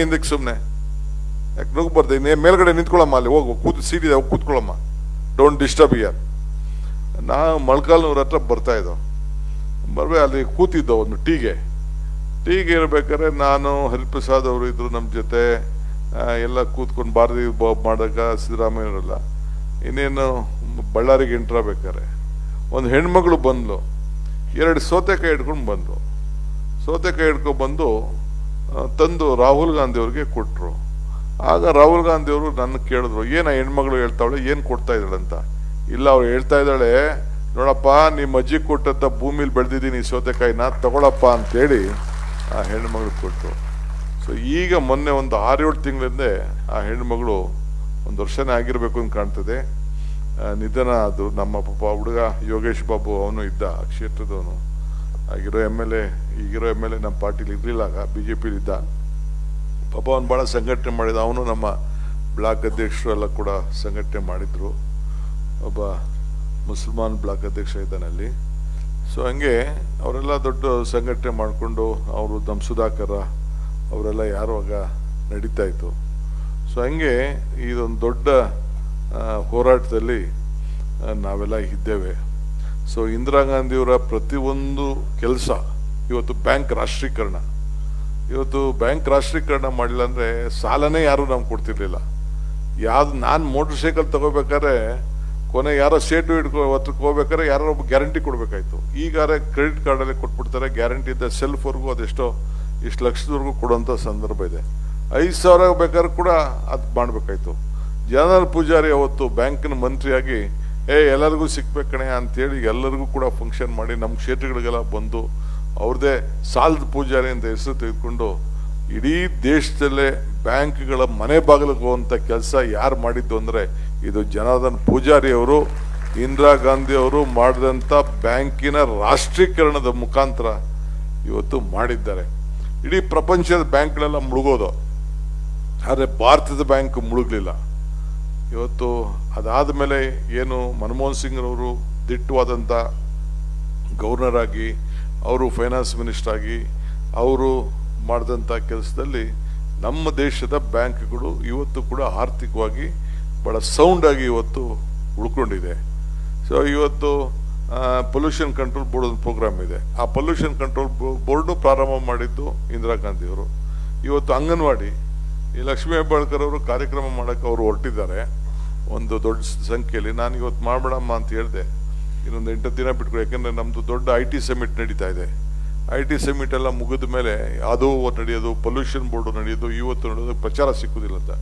ಹಿಂದಕ್ಕೆ, ಸುಮ್ಮನೆ ಯಾಕೆ ನುಗ್ಬಾರ್ದು, ಮೇಲ್ಗಡೆ ನಿಂತ್ಕೊಳ್ಳಮ್ಮ, ಅಲ್ಲಿ ಹೋಗು ಸೀಟಿದೆ, ಹೋಗಿ ಕೂತ್ಕೊಳ್ಳಮ್ಮ, ಡೋಂಟ್ ಡಿಸ್ಟರ್ಬ್ ಇಯರ್. ನಾವು ಮೊಳಕಾಲ್ಮೂರು ಹತ್ರ ಬರ್ತಾಯಿದ್ದೋ. ಅಲ್ಲಿ ಕೂತಿದ್ದೋ ಒಂದು ಟೀಗೆ ಇರ್ಬೇಕಾದ್ರೆ, ನಾನು, ಹರಿಪ್ರಸಾದ್ ಅವರು ಇದ್ರು ನಮ್ಮ ಜೊತೆ, ಎಲ್ಲ ಕೂತ್ಕೊಂಡು ಭಾರತಿ ಮಾಡಿದಾಗ ಸಿದ್ದರಾಮಯ್ಯವರೆಲ್ಲ, ಇನ್ನೇನು ಬಳ್ಳಾರಿಗೆ ಎಂಟ್ರಾಗಬೇಕಾರೆ ಒಂದು ಹೆಣ್ಮಗಳು ಬಂದ್ಲು, 2 ಸೌತೆಕಾಯಿ ಹಿಡ್ಕೊಂಡು ಬಂದರು. ಸೌತೆಕಾಯಿ ಹಿಡ್ಕೊಂಡು ಬಂದು ತಂದು ರಾಹುಲ್ ಗಾಂಧಿ ಅವ್ರಿಗೆ ಕೊಟ್ಟರು. ಆಗ ರಾಹುಲ್ ಗಾಂಧಿ ಅವರು ನನ್ನ ಕೇಳಿದ್ರು, ಏನು ಹೆಣ್ಮಗಳು ಹೇಳ್ತಾವಳೆ, ಏನು ಕೊಡ್ತಾ ಇದ್ದಾಳೆ ಅಂತ. ಇಲ್ಲ, ಅವ್ರು ಹೇಳ್ತಾ ಇದ್ದಾಳೆ, ನೋಡಪ್ಪ ನಿಮ್ಮ ಅಜ್ಜಿ ಕೊಟ್ಟಂಥ ಭೂಮಿಲಿ ಬೆಳೆದಿದ್ದೀನಿ ಈ ಸೌತೆಕಾಯಿನ, ತಗೊಳಪ್ಪ ಅಂತೇಳಿ ಆ ಹೆಣ್ಮಗಳು ಕೊಟ್ಟರು. ಸೊ ಈಗ ಮೊನ್ನೆ ಒಂದು 6-7 ತಿಂಗಳಿಂದ ಆ ಹೆಣ್ಮಗಳು, 1 ವರ್ಷನೇ ಆಗಿರಬೇಕು ಅಂತ ಕಾಣ್ತದೆ, ನಿಧನ ಅದು. ನಮ್ಮ ಪಾಪ ಹುಡುಗ ಯೋಗೇಶ್ ಬಾಬು, ಅವನು ಇದ್ದ ಆ ಕ್ಷೇತ್ರದವನು, ಈಗಿರೋ MLA ನಮ್ಮ ಪಾರ್ಟಿಲಿ ಇರಲಿಲ್ಲ, ಆಗ BJPಲಿ ಇದ್ದ. ಪಾಪ ಅವನು ಭಾಳ ಸಂಘಟನೆ ಮಾಡಿದ. ಅವನು ನಮ್ಮ ಬ್ಲಾಕ್ ಅಧ್ಯಕ್ಷರು ಎಲ್ಲ ಕೂಡ ಸಂಘಟನೆ ಮಾಡಿದ್ರು. ಒಬ್ಬ ಮುಸಲ್ಮಾನ್ ಬ್ಲಾಕ್ ಅಧ್ಯಕ್ಷ ಇದ್ದಾನಲ್ಲಿ. ಸೊ ಹಂಗೆ ಅವರೆಲ್ಲ ದೊಡ್ಡ ಸಂಘಟನೆ ಮಾಡಿಕೊಂಡು, ಅವರು ನಮ್ಮ ಸುಧಾಕರ ಅವರೆಲ್ಲ ಯಾರು ಆಗ ನಡೀತಾ ಇತ್ತು. ಸೊ ಹಂಗೆ ಇದೊಂದು ದೊಡ್ಡ ಹೋರಾಟದಲ್ಲಿ ನಾವೆಲ್ಲ ಇದ್ದೇವೆ. ಸೊ ಇಂದಿರಾ ಗಾಂಧಿಯವರ ಪ್ರತಿಯೊಂದು ಕೆಲಸ, ಇವತ್ತು ಬ್ಯಾಂಕ್ ರಾಷ್ಟ್ರೀಕರಣ, ಮಾಡಿಲ್ಲ ಅಂದರೆ ಸಾಲನೇ ಯಾರೂ ನಮ್ಗೆ ಕೊಡ್ತಿರ್ಲಿಲ್ಲ. ನಾನು ಮೋಟ್ರ್ ಸೈಕಲ್ ತಗೋಬೇಕಾದ್ರೆ ಕೊನೆ ಯಾರೋ ಸೇಟು ಹತ್ರಕ್ಕೆ ಹೋಗ್ಬೇಕಾದ್ರೆ ಯಾರೋ ಒಬ್ಬ ಗ್ಯಾರಂಟಿ ಕೊಡಬೇಕಾಯ್ತು. ಈಗಾರೆ ಕ್ರೆಡಿಟ್ ಕಾರ್ಡಲ್ಲೇ ಕೊಟ್ಬಿಡ್ತಾರೆ, ಗ್ಯಾರಂಟಿ ಇದ್ದ ಸೆಲ್ಫ್ವರೆಗೂ ಅದೆಷ್ಟೋ ಇಷ್ಟು ಲಕ್ಷದವರೆಗೂ ಕೊಡುವಂಥ ಸಂದರ್ಭ ಇದೆ. 5,000 ಬೇಕಾದ್ರೆ ಕೂಡ ಅದು ಮಾಡಬೇಕಾಯ್ತು. ಜನರಲ್ ಪೂಜಾರಿ ಅವತ್ತು ಬ್ಯಾಂಕಿನ ಮಂತ್ರಿಯಾಗಿ ಎಲ್ಲರಿಗೂ ಸಿಕ್ಬೇಕು ಕಣೆ ಅಂತೇಳಿ ಎಲ್ಲರಿಗೂ ಕೂಡ ಫಂಕ್ಷನ್ ಮಾಡಿ ನಮ್ಮ ಕ್ಷೇತ್ರಗಳಿಗೆಲ್ಲ ಬಂದು ಅವ್ರದ್ದೇ ಸಾಲದ ಪೂಜಾರಿ ಅಂತ ಹೆಸರು ತೆಗೆದುಕೊಂಡು ಇಡೀ ದೇಶದಲ್ಲೇ ಬ್ಯಾಂಕ್ಗಳ ಮನೆ ಬಾಗಿಲಿಗೆ ಹೋಗುವಂಥ ಕೆಲಸ ಯಾರು ಮಾಡಿದ್ದು ಅಂದರೆ ಇದು ಜನಾರ್ದನ್ ಪೂಜಾರಿ ಅವರು, ಇಂದಿರಾ ಗಾಂಧಿ ಅವರು ಮಾಡಿದಂಥ ಬ್ಯಾಂಕಿನ ರಾಷ್ಟ್ರೀಕರಣದ ಮುಖಾಂತರ ಇವತ್ತು ಮಾಡಿದ್ದಾರೆ. ಇಡೀ ಪ್ರಪಂಚದ ಬ್ಯಾಂಕ್ಗಳೆಲ್ಲ ಮುಳುಗೋದು, ಆದರೆ ಭಾರತದ ಬ್ಯಾಂಕ್ ಮುಳುಗಲಿಲ್ಲ. ಇವತ್ತು ಅದಾದ ಮೇಲೆ ಏನು ಮನಮೋಹನ್ ಸಿಂಗ್ರವರು ದಿಟ್ಟವಾದಂಥ ಗವರ್ನರ್ ಆಗಿ, ಅವರು ಫೈನಾನ್ಸ್ ಮಿನಿಸ್ಟರ್ ಆಗಿ ಅವರು ಮಾಡಿದಂಥ ಕೆಲಸದಲ್ಲಿ ನಮ್ಮ ದೇಶದ ಬ್ಯಾಂಕ್ಗಳು ಇವತ್ತು ಕೂಡ ಆರ್ಥಿಕವಾಗಿ ಭಾಳ ಸೌಂಡಾಗಿ ಇವತ್ತು ಉಳ್ಕೊಂಡಿದೆ. ಸೊ ಇವತ್ತು ಪೊಲ್ಯೂಷನ್ ಕಂಟ್ರೋಲ್ ಬೋರ್ಡ್ ಒಂದು ಪ್ರೋಗ್ರಾಮ್ ಇದೆ. ಆ ಪೊಲ್ಯೂಷನ್ ಕಂಟ್ರೋಲ್ ಬೋರ್ಡ್ನು ಪ್ರಾರಂಭ ಮಾಡಿದ್ದು ಇಂದಿರಾ ಗಾಂಧಿಯವರು. ಇವತ್ತು ಅಂಗನವಾಡಿ ಈ ಲಕ್ಷ್ಮೀ ಹೆಬ್ಬಾಳ್ಕರ್ ಅವರು ಕಾರ್ಯಕ್ರಮ ಮಾಡೋಕ್ಕೆ ಅವರು ಹೊರಟಿದ್ದಾರೆ ಒಂದು ದೊಡ್ಡ ಸಂಖ್ಯೆಯಲ್ಲಿ. ನಾನು ಇವತ್ತು ಮಾಡಬೇಡಮ್ಮ ಅಂತ ಹೇಳಿದೆ, ಇನ್ನೊಂದು 8 ದಿನ ಬಿಟ್ಕೊಡಿ, ಯಾಕೆಂದರೆ ನಮ್ಮದು ದೊಡ್ಡ IT ಸಮಿಟ್ ನಡೀತಾ ಇದೆ. IT ಸಮಿಟ್ ಎಲ್ಲ ಮುಗಿದ ಮೇಲೆ ಅದು ನಡೆಯೋದು, ಪೊಲ್ಯೂಷನ್ ಬೋರ್ಡು ನಡೆಯೋದು, ಇವತ್ತು ನಡೆಯೋದು ಪ್ರಚಾರ ಸಿಕ್ಕುದಿಲ್ಲ ಅಂತ.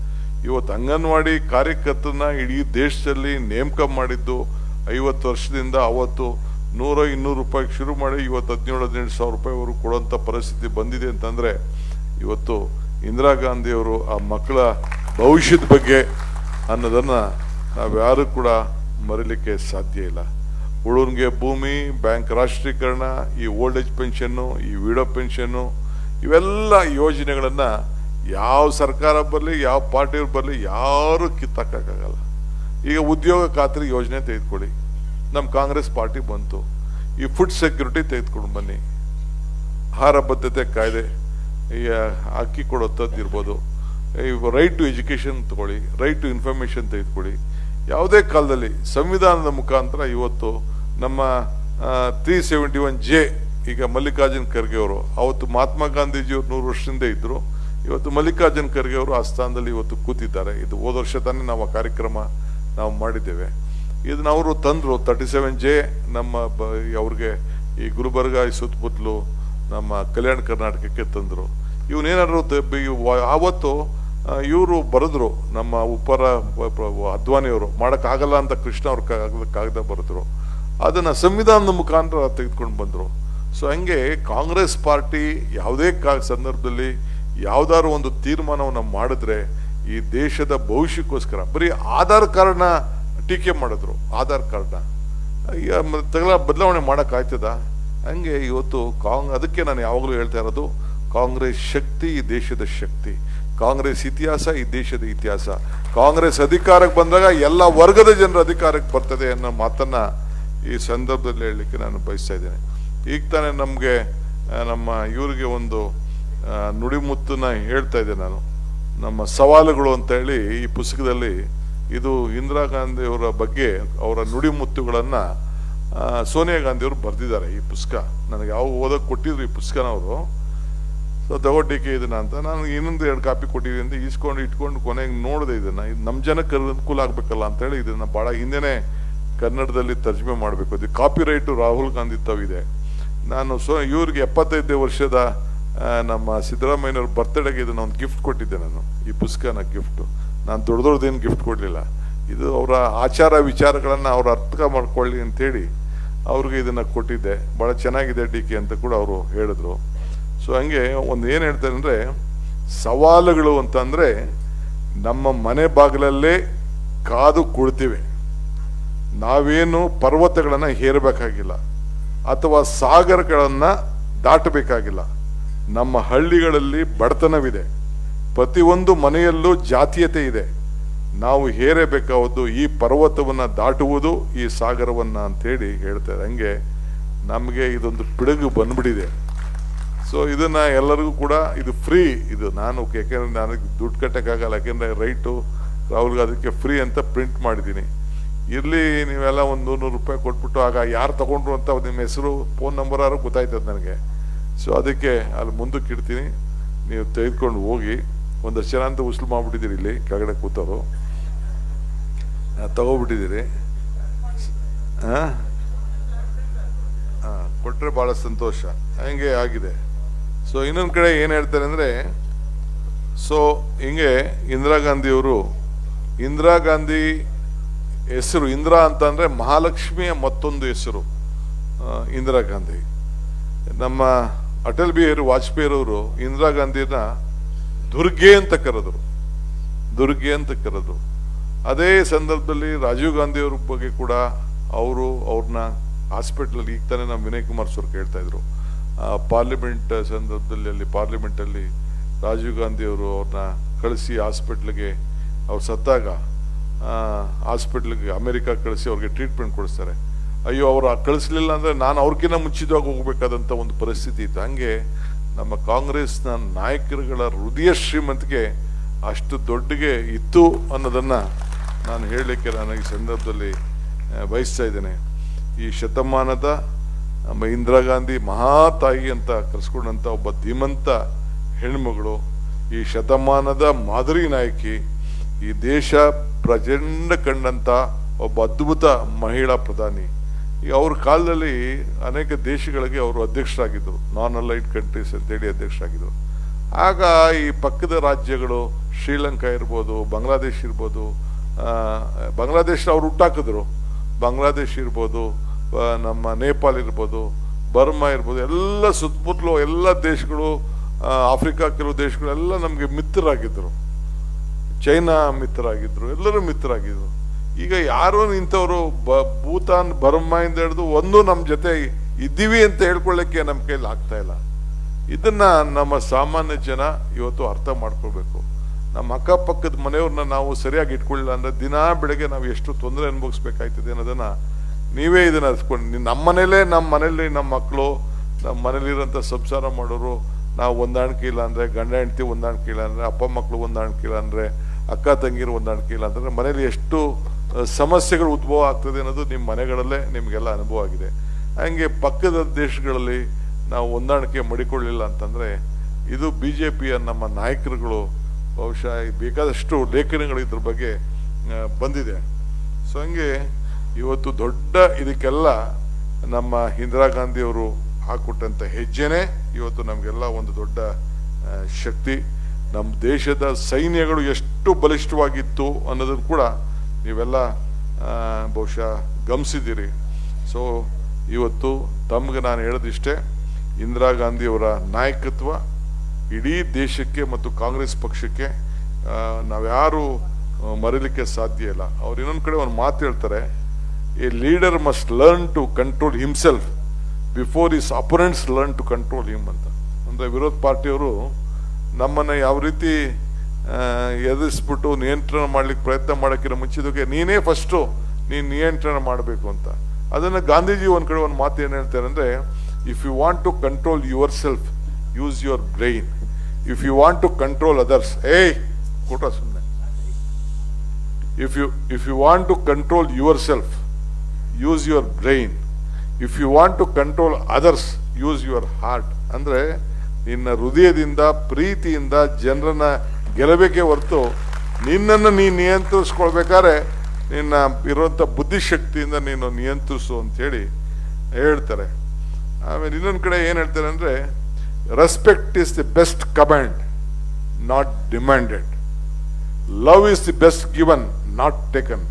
ಇವತ್ತು ಅಂಗನವಾಡಿ ಕಾರ್ಯಕರ್ತರನ್ನ ಇಡೀ ದೇಶದಲ್ಲಿ ನೇಮಕ ಮಾಡಿದ್ದು 50 ವರ್ಷದಿಂದ ಅವತ್ತು 100-200 ರೂಪಾಯಿಗೆ ಶುರು ಮಾಡಿ ಇವತ್ತು 17,000-18,000 ರೂಪಾಯಿವರೆಗೂ ಕೊಡುವಂಥ ಪರಿಸ್ಥಿತಿ ಬಂದಿದೆ ಅಂತಂದರೆ ಇವತ್ತು ಇಂದಿರಾ ಗಾಂಧಿಯವರು ಆ ಮಕ್ಕಳ ಭವಿಷ್ಯದ ಬಗ್ಗೆ ಅನ್ನೋದನ್ನು ನಾವ್ಯಾರೂ ಕೂಡ ಮರೀಲಿಕ್ಕೆ ಸಾಧ್ಯ ಇಲ್ಲ. ಉಳುನ್ಗೆ ಭೂಮಿ, ಬ್ಯಾಂಕ್ ರಾಷ್ಟ್ರೀಕರಣ, ಈ ಓಲ್ಡ್ ಏಜ್ ಪೆನ್ಷನ್ನು, ಈ ವಿಡೋ ಪೆನ್ಷನ್ನು, ಇವೆಲ್ಲ ಯೋಜನೆಗಳನ್ನು ಯಾವ ಸರ್ಕಾರ ಬರಲಿ, ಯಾವ ಪಾರ್ಟಿಯವ್ರು ಬರಲಿ, ಯಾರೂ ಕಿತ್ತಾಕೋಕ್ಕಾಗಲ್ಲ. ಈಗ ಉದ್ಯೋಗ ಖಾತ್ರಿ ಯೋಜನೆ ತೆಗೆದುಕೊಳ್ಳಿ, ನಮ್ಮ ಕಾಂಗ್ರೆಸ್ ಪಾರ್ಟಿ ಬಂತು. ಈ ಫುಡ್ ಸೆಕ್ಯೂರಿಟಿ ತೆಗೆದುಕೊಂಡು ಬನ್ನಿ, ಆಹಾರ ಬದ್ಧತೆ ಕಾಯ್ದೆ, ಈ ಅಕ್ಕಿ ಕೊಡೋಂಥದ್ದು ಇರ್ಬೋದು, ಈ ರೈಟ್ ಟು ಎಜುಕೇಷನ್ ತಗೊಳ್ಳಿ, ರೈಟ್ ಟು ಇನ್ಫಾರ್ಮೇಷನ್ ತೆಗೆದುಕೊಳ್ಳಿ. ಯಾವುದೇ ಕಾಲದಲ್ಲಿ ಸಂವಿಧಾನದ ಮುಖಾಂತರ ಇವತ್ತು ನಮ್ಮ 371J, ಈಗ ಮಲ್ಲಿಕಾರ್ಜುನ್ ಖರ್ಗೆ ಅವರು, ಅವತ್ತು ಮಹಾತ್ಮ ಗಾಂಧೀಜಿಯವರು 100 ವರ್ಷದಿಂದ ಇದ್ದರು, ಇವತ್ತು ಮಲ್ಲಿಕಾರ್ಜುನ್ ಖರ್ಗೆ ಅವರು ಆ ಸ್ಥಾನದಲ್ಲಿ ಇವತ್ತು ಕೂತಿದ್ದಾರೆ. ಇದು ಹೋದ ವರ್ಷ ತಾನೇ ನಾವು ಆ ಕಾರ್ಯಕ್ರಮ ನಾವು ಮಾಡಿದ್ದೇವೆ. ಇದನ್ನ ಅವರು ತಂದರು 37J ನಮ್ಮ ಅವ್ರಿಗೆ ಈ ಗುಲ್ಬರ್ಗ ಈ ಸುತ್ತಮುತ್ತಲು ನಮ್ಮ ಕಲ್ಯಾಣ ಕರ್ನಾಟಕಕ್ಕೆ ತಂದರು. ಇವನೇನಾದ್ರು ಆವತ್ತು ಇವರು ಬರೆದ್ರು, ನಮ್ಮ ಉಪ್ಪರ ಅದ್ವಾನಿಯವರು ಮಾಡೋಕ್ಕಾಗಲ್ಲ ಅಂತ ಕೃಷ್ಣ ಅವ್ರ ಕಾಗದ ಬರೆದ್ರು, ಅದನ್ನು ಸಂವಿಧಾನದ ಮುಖಾಂತರ ತೆಗೆದುಕೊಂಡು ಬಂದರು. ಸೊ ಹಂಗೆ ಕಾಂಗ್ರೆಸ್ ಪಾರ್ಟಿ ಯಾವುದೇ ಸಂದರ್ಭದಲ್ಲಿ ಯಾವುದಾದ್ರು ಒಂದು ತೀರ್ಮಾನವನ್ನು ಮಾಡಿದ್ರೆ ಈ ದೇಶದ ಭವಿಷ್ಯಕ್ಕೋಸ್ಕರ ಬರೀ ಆಧಾರ್ ಕಾರ್ಡ್ನ ಟೀಕೆ ಮಾಡಿದ್ರು. ಆಧಾರ್ ಕಾರ್ಡ್ನ ಬದಲಾವಣೆ ಮಾಡೋಕ್ಕಾಯ್ತದ? ಹಂಗೆ ಇವತ್ತು ಅದಕ್ಕೆ ನಾನು ಯಾವಾಗಲೂ ಹೇಳ್ತಾ ಇರೋದು, ಕಾಂಗ್ರೆಸ್ ಶಕ್ತಿ ಈ ದೇಶದ ಶಕ್ತಿ, ಕಾಂಗ್ರೆಸ್ ಇತಿಹಾಸ ಈ ದೇಶದ ಇತಿಹಾಸ. ಕಾಂಗ್ರೆಸ್ ಅಧಿಕಾರಕ್ಕೆ ಬಂದಾಗ ಎಲ್ಲ ವರ್ಗದ ಜನರ ಅಧಿಕಾರಕ್ಕೆ ಬರ್ತದೆ ಅನ್ನೋ ಮಾತನ್ನ ಈ ಸಂದರ್ಭದಲ್ಲಿ ಹೇಳಲಿಕ್ಕೆ ನಾನು ಬಯಸ್ತಾ ಇದ್ದೇನೆ. ಈಗ ತಾನೇ ನಮಗೆ ನಮ್ಮ ಇವರಿಗೆ ಒಂದು ನುಡಿಮುತ್ತನ್ನ ಹೇಳ್ತಾ ಇದ್ದೆ ನಾನು, ನಮ್ಮ ಸವಾಲುಗಳು ಅಂತ ಹೇಳಿ ಈ ಪುಸ್ತಕದಲ್ಲಿ. ಇದು ಇಂದಿರಾ ಗಾಂಧಿಯವರ ಬಗ್ಗೆ ಅವರ ನುಡಿಮುತ್ತುಗಳನ್ನು ಸೋನಿಯಾ ಗಾಂಧಿಯವರು ಬರೆದಿದ್ದಾರೆ. ಈ ಪುಸ್ತಕ ನನಗೆ ಯಾವ ಓದೋಕೆ ಕೊಟ್ಟಿದ್ರು ಈ ಪುಸ್ತಕನ ಅವರು. ಸೊ ತಗೊಟ್ಟಿಕೆ ಇದನ್ನ ಅಂತ ನಾನು ಇನ್ನೊಂದು 2 ಕಾಪಿ ಕೊಟ್ಟಿದ್ದೀನಿ ಅಂತ ಇಟ್ಕೊಂಡು ಕೊನೆಗೆ ನೋಡಿದೆ. ಇದನ್ನು ಇದು ನಮ್ಮ ಜನಕ್ಕೆ ಅನುಕೂಲ ಆಗಬೇಕಲ್ಲ ಅಂತೇಳಿ ಇದನ್ನು ಭಾಳ ಹಿಂದೆನೇ ಕನ್ನಡದಲ್ಲಿ ತರ್ಜುಮೆ ಮಾಡಬೇಕು. ಇದು ಕಾಪಿ ರೈಟು ರಾಹುಲ್ ಗಾಂಧಿ ತಾವಿದೆ. ನಾನು ಇವ್ರಿಗೆ 75ನೇ ವರ್ಷದ ನಮ್ಮ ಸಿದ್ದರಾಮಯ್ಯನವ್ರ ಬರ್ತ್ಡೇಗೆ ಇದನ್ನು ಒಂದು ಗಿಫ್ಟ್ ಕೊಟ್ಟಿದ್ದೆ ನಾನು, ಈ ಪುಸ್ತಕನ ಗಿಫ್ಟು. ನಾನು ದೊಡ್ಡದೇನು ಗಿಫ್ಟ್ ಕೊಡಲಿಲ್ಲ, ಇದು ಅವರ ಆಚಾರ ವಿಚಾರಗಳನ್ನು ಅವ್ರು ಅರ್ಥ ಮಾಡ್ಕೊಳ್ಳಿ ಅಂತೇಳಿ ಅವ್ರಿಗೆ ಇದನ್ನು ಕೊಟ್ಟಿದ್ದೆ. ಭಾಳ ಚೆನ್ನಾಗಿದೆ DK ಅಂತ ಕೂಡ ಅವರು ಹೇಳಿದ್ರು. ಸೊ ಹಂಗೆ ಒಂದು ಏನು ಹೇಳ್ತಾರೆ ಅಂದರೆ, ಸವಾಲುಗಳು ಅಂತಂದರೆ ನಮ್ಮ ಮನೆ ಬಾಗಿಲಲ್ಲೇ ಕಾದು ಕುಳ್ತೀವಿ. ನಾವೇನು ಪರ್ವತಗಳನ್ನು ಹೇರಬೇಕಾಗಿಲ್ಲ ಅಥವಾ ಸಾಗರಗಳನ್ನು ದಾಟಬೇಕಾಗಿಲ್ಲ. ನಮ್ಮ ಹಳ್ಳಿಗಳಲ್ಲಿ ಬಡತನವಿದೆ, ಪ್ರತಿಯೊಂದು ಮನೆಯಲ್ಲೂ ಜಾತೀಯತೆ ಇದೆ. ನಾವು ಹೇರಬೇಕಾದ್ದು ಈ ಪರ್ವತವನ್ನು ದಾಟುವುದು ಈ ಸಾಗರವನ್ನು ಅಂಥೇಳಿ ಹೇಳ್ತಾರೆ. ಹಂಗೆ ನಮಗೆ ಇದೊಂದು ಪಿಡುಗು ಬಂದ್ಬಿಟ್ಟಿದೆ. ಸೊ ಇದನ್ನು ಎಲ್ಲರಿಗೂ ಕೂಡ ಇದು ಫ್ರೀ. ಇದು ನಾನು ಯಾಕೆಂದರೆ ನನಗೆ ದುಡ್ಡು ಕಟ್ಟೋಕ್ಕಾಗಲ್ಲ, ಯಾಕೆಂದರೆ ರೈಟು ರಾಹುಲ್ಗೆ ಅದಕ್ಕೆ ಫ್ರೀ ಅಂತ ಪ್ರಿಂಟ್ ಮಾಡಿದ್ದೀನಿ. ಇರಲಿ, ನೀವೆಲ್ಲ ಒಂದು 100 ರೂಪಾಯಿ ಕೊಟ್ಬಿಟ್ಟು ಆಗ ಯಾರು ತಗೊಂಡ್ರು ಅಂತ ನಿಮ್ಮ ಹೆಸರು ಫೋನ್ ನಂಬರಾರು ಗೊತ್ತಾಯ್ತದೆ ನನಗೆ. ಸೊ ಅದಕ್ಕೆ ಅಲ್ಲಿ ಮುಂದಕ್ಕೆ ಇಡ್ತೀನಿ, ನೀವು ತೆಗೆದುಕೊಂಡು ಹೋಗಿ. ಒಂದಷ್ಟು ಜನ ಅಂತ ಉಸ್ಲು ಮಾಡಿಬಿಟ್ಟಿದ್ದೀರಿ, ಇಲ್ಲಿ ಕೆಳಗಡೆ ಕೂತವರು ತಗೋಬಿಟ್ಟಿದ್ದೀರಿ. ಕೊಟ್ಟರೆ ಭಾಳ ಸಂತೋಷ. ಹಂಗೆ ಆಗಿದೆ. ಸೊ ಇನ್ನೊಂದು ಕಡೆ ಏನು ಹೇಳ್ತಾರೆ ಅಂದರೆ, ಸೊ ಹಿಂಗೆ ಇಂದಿರಾ ಗಾಂಧಿ ಹೆಸರು ಇಂದಿರಾ ಅಂತ ಅಂದರೆ ಮಹಾಲಕ್ಷ್ಮಿಯ ಮತ್ತೊಂದು ಹೆಸರು ಇಂದಿರಾ ಗಾಂಧಿ. ನಮ್ಮ ಅಟಲ್ ಬಿಹಾರಿ ವಾಜಪೇಯಿಯವರು ಇಂದಿರಾ ಗಾಂಧಿನ ದುರ್ಗೆ ಅಂತ ಕರೆದ್ರು. ಅದೇ ಸಂದರ್ಭದಲ್ಲಿ ರಾಜೀವ್ ಗಾಂಧಿ ಅವ್ರ ಬಗ್ಗೆ ಕೂಡ ಅವ್ರನ್ನ ಹಾಸ್ಪಿಟ್ಲಲ್ಲಿ ಈಗ ತಾನೇ ನಮ್ಮ ವಿನಯ್ ಕುಮಾರ್ ಸರ್ ಕೇಳ್ತಾ ಇದ್ರು, ಪಾರ್ಲಿಮೆಂಟ್ ಸಂದರ್ಭದಲ್ಲಿ ಅಲ್ಲಿ ಪಾರ್ಲಿಮೆಂಟಲ್ಲಿ ರಾಜೀವ್ ಗಾಂಧಿ ಅವರು ಅವ್ರನ್ನ ಕಳಿಸಿ ಹಾಸ್ಪಿಟ್ಲಿಗೆ ಅವ್ರು ಸತ್ತಾಗ ಹಾಸ್ಪಿಟ್ಲಿಗೆ ಅಮೆರಿಕ ಕಳಿಸಿ ಅವ್ರಿಗೆ ಟ್ರೀಟ್ಮೆಂಟ್ ಕೊಡಿಸ್ತಾರೆ. ಅಯ್ಯೋ ಅವ್ರು ಕಳಿಸ್ಲಿಲ್ಲ ಅಂದರೆ ನಾನು ಅವ್ರಿಗಿಂತ ಮುಂಚಿತವಾಗಿ ಹೋಗ್ಬೇಕಾದಂಥ ಒಂದು ಪರಿಸ್ಥಿತಿ ಇತ್ತು. ಹಂಗೆ ನಮ್ಮ ಕಾಂಗ್ರೆಸ್ನ ನಾಯಕರುಗಳ ಹೃದಯ ಶ್ರೀಮಂತಿಕೆ ಅಷ್ಟು ದೊಡ್ಡಗೆ ಇತ್ತು ಅನ್ನೋದನ್ನು ನಾನು ಹೇಳಲಿಕ್ಕೆ ನಾನು ಈ ಸಂದರ್ಭದಲ್ಲಿ ಬಯಸ್ತಾ ಇದ್ದೇನೆ. ಈ ಶತಮಾನದ ನಮ್ಮ ಇಂದಿರಾ ಗಾಂಧಿ ಮಹಾತಾಯಿ ಅಂತ ಕರೆಸ್ಕೊಂಡಂಥ ಒಬ್ಬ ಧೀಮಂತ ಹೆಣ್ಮಗಳು, ಈ ಶತಮಾನದ ಮಾದರಿ ನಾಯಕಿ, ಈ ದೇಶ ಪ್ರಚಂಡ ಕಂಡಂಥ ಒಬ್ಬ ಅದ್ಭುತ ಮಹಿಳಾ ಪ್ರಧಾನಿ. ಈಗ ಅವ್ರ ಕಾಲದಲ್ಲಿ ಅನೇಕ ದೇಶಗಳಿಗೆ ಅವರು ಅಧ್ಯಕ್ಷರಾಗಿದ್ದರು, ನಾನ್ ಅಲೈಡ್ ಕಂಟ್ರೀಸ್ ಅಂತೇಳಿ ಅಧ್ಯಕ್ಷರಾಗಿದ್ದರು. ಆಗ ಈ ಪಕ್ಕದ ರಾಜ್ಯಗಳು ಶ್ರೀಲಂಕಾ ಇರ್ಬೋದು, ಬಾಂಗ್ಲಾದೇಶ್ ಇರ್ಬೋದು, ಬಾಂಗ್ಲಾದೇಶ ಅವ್ರು ಹುಟ್ಟಾಕಿದ್ರು, ಬಾಂಗ್ಲಾದೇಶ್ ಇರ್ಬೋದು, ನಮ್ಮ ನೇಪಾಳ ಇರ್ಬೋದು, ಬರ್ಮಾ ಇರ್ಬೋದು, ಎಲ್ಲ ಸುತ್ತಮುತ್ತಲು ಎಲ್ಲ ದೇಶಗಳು, ಆಫ್ರಿಕಾ ಕೆಲವು ದೇಶಗಳೆಲ್ಲ ನಮಗೆ ಮಿತ್ರರಾಗಿದ್ದರು, ಚೈನಾ ಮಿತ್ರರಾಗಿದ್ದರು, ಎಲ್ಲರೂ ಮಿತ್ರರಾಗಿದ್ದರು. ಈಗ ಯಾರೋ ಇಂಥವರು ಭೂತಾನ್ ಬರ್ಮಾಯಿಂದ ಹಿಡಿದು ಒಂದು ನಮ್ಮ ಜೊತೆ ಇದ್ದೀವಿ ಅಂತ ಹೇಳ್ಕೊಳ್ಳಿಕ್ಕೆ ನಮ್ಮ ಕೈಲಿ ಆಗ್ತಾ ಇಲ್ಲ. ಇದನ್ನ ನಮ್ಮ ಸಾಮಾನ್ಯ ಜನ ಇವತ್ತು ಅರ್ಥ ಮಾಡ್ಕೊಳ್ಬೇಕು. ನಮ್ಮ ಅಕ್ಕಪಕ್ಕದ ಮನೆಯವ್ರನ್ನ ನಾವು ಸರಿಯಾಗಿ ಇಟ್ಕೊಳ್ಳಿಲ್ಲ ಅಂದ್ರೆ ದಿನಾ ಬೆಳಗ್ಗೆ ನಾವು ಎಷ್ಟು ತೊಂದರೆ ಅನುಭವಿಸ್ಬೇಕಾಯ್ತದೆ ಅನ್ನೋದನ್ನ ನೀವೇ ಇದನ್ನ ಅರ್ಸ್ಕೊಂಡು, ನಮ್ಮ ಮನೇಲಿ ನಮ್ಮ ಮಕ್ಕಳು, ನಮ್ಮ ಮನೇಲಿರೋಂಥ ಸಂಸಾರ ಮಾಡೋರು ನಾವು ಹೊಂದಾಣಿಕೆ ಇಲ್ಲ ಅಂದರೆ, ಗಂಡ ಹೆಂಡತಿ ಹೊಂದಾಣಿಕೆ ಇಲ್ಲ ಅಂದರೆ, ಅಪ್ಪ ಮಕ್ಕಳು ಹೊಂದಾಣಿಕೆ ಇಲ್ಲ ಅಂದರೆ, ಅಕ್ಕ ತಂಗಿರು ಹೊಂದಾಣಿಕೆ ಇಲ್ಲ ಅಂತಂದರೆ ಮನೇಲಿ ಎಷ್ಟು ಸಮಸ್ಯೆಗಳು ಉದ್ಭವ ಆಗ್ತದೆ ಅನ್ನೋದು ನಿಮ್ಮ ಮನೆಗಳಲ್ಲೇ ನಿಮಗೆಲ್ಲ ಅನುಭವ ಆಗಿದೆ. ಹಂಗೆ ಪಕ್ಕದ ದೇಶಗಳಲ್ಲಿ ನಾವು ಹೊಂದಾಣಿಕೆ ಮಾಡಿಕೊಳ್ಳಿಲ್ಲ ಅಂತಂದರೆ ಇದು BJPಯ ನಮ್ಮ ನಾಯಕರುಗಳು ಬಹುಶಃ ಬೇಕಾದಷ್ಟು ಲೇಖನಗಳು ಇದ್ರ ಬಗ್ಗೆ ಬಂದಿದೆ. ಸೊ ಹಂಗೆ ಇವತ್ತು ದೊಡ್ಡ ಇದಕ್ಕೆಲ್ಲ ನಮ್ಮ ಇಂದಿರಾ ಗಾಂಧಿಯವರು ಹಾಕೊಟ್ಟಂಥ ಹೆಜ್ಜೆನೇ ಇವತ್ತು ನಮಗೆಲ್ಲ ಒಂದು ದೊಡ್ಡ ಶಕ್ತಿ. ನಮ್ಮ ದೇಶದ ಸೈನ್ಯಗಳು ಎಷ್ಟು ಬಲಿಷ್ಠವಾಗಿತ್ತು ಅನ್ನೋದನ್ನು ಕೂಡ ನೀವೆಲ್ಲ ಬಹುಶಃ ಗಮನಿಸಿದ್ದೀರಿ. ಸೊ ಇವತ್ತು ತಮ್ಗೆ ನಾನು ಹೇಳೋದಿಷ್ಟೇ, ಇಂದಿರಾ ಗಾಂಧಿಯವರ ನಾಯಕತ್ವ ಇಡೀ ದೇಶಕ್ಕೆ ಮತ್ತು ಕಾಂಗ್ರೆಸ್ ಪಕ್ಷಕ್ಕೆ ನಾವ್ಯಾರು ಮರೀಲಿಕ್ಕೆ ಸಾಧ್ಯ ಇಲ್ಲ. ಅವ್ರು ಇನ್ನೊಂದು ಕಡೆ ಒಂದು ಮಾತು ಹೇಳ್ತಾರೆ, a leader must learn to control himself before his opponents learn to control him ಅಂತ. ಅಂದರೆ ವಿರೋಧ ಪಾರ್ಟಿಯವರು ನಮ್ಮನ್ನು ಯಾವ ರೀತಿ ಎದುರಿಸ್ಬಿಟ್ಟು ನಿಯಂತ್ರಣ ಮಾಡ್ಲಿಕ್ಕೆ ಪ್ರಯತ್ನ ಮಾಡೋಕ್ಕಿಂತ ಮುಂಚಿದಕ್ಕೆ ನೀನೇ ಫಸ್ಟು ನೀನು ನಿಯಂತ್ರಣ ಮಾಡಬೇಕು ಅಂತ. ಅದನ್ನು ಗಾಂಧೀಜಿ ಒಂದು ಕಡೆ ಒಂದು ಮಾತು ಏನು ಹೇಳ್ತಾರೆ ಅಂದರೆ, if you want to control yourself use your brain, if you want to control others ಕೊಟ್ಟ ಸುಮ್ಮನೆ if you want to control yourself use your brain, if you want to control others use your heart. ಅಂದರೆ ನಿನ್ನ ಹೃದಯದಿಂದ ಪ್ರೀತಿಯಿಂದ ಜನರನ್ನ ಗೆಲ್ಲಬೇಕೇ ಹೊರತು ನಿನ್ನನ್ನು ನೀನು ನಿಯಂತ್ರಿಸ್ಕೊಳ್ಬೇಕಾದ್ರೆ ನಿನ್ನ ಇರುವಂಥ ಬುದ್ಧಿಶಕ್ತಿಯಿಂದ ನೀನು ನಿಯಂತ್ರಿಸು ಅಂಥೇಳಿ ಹೇಳ್ತಾರೆ. ಆಮೇಲೆ ಇನ್ನೊಂದು ಕಡೆ ಏನು ಹೇಳ್ತಾರೆ ಅಂದರೆ, respect is the best command not demanded, love is the best given not taken,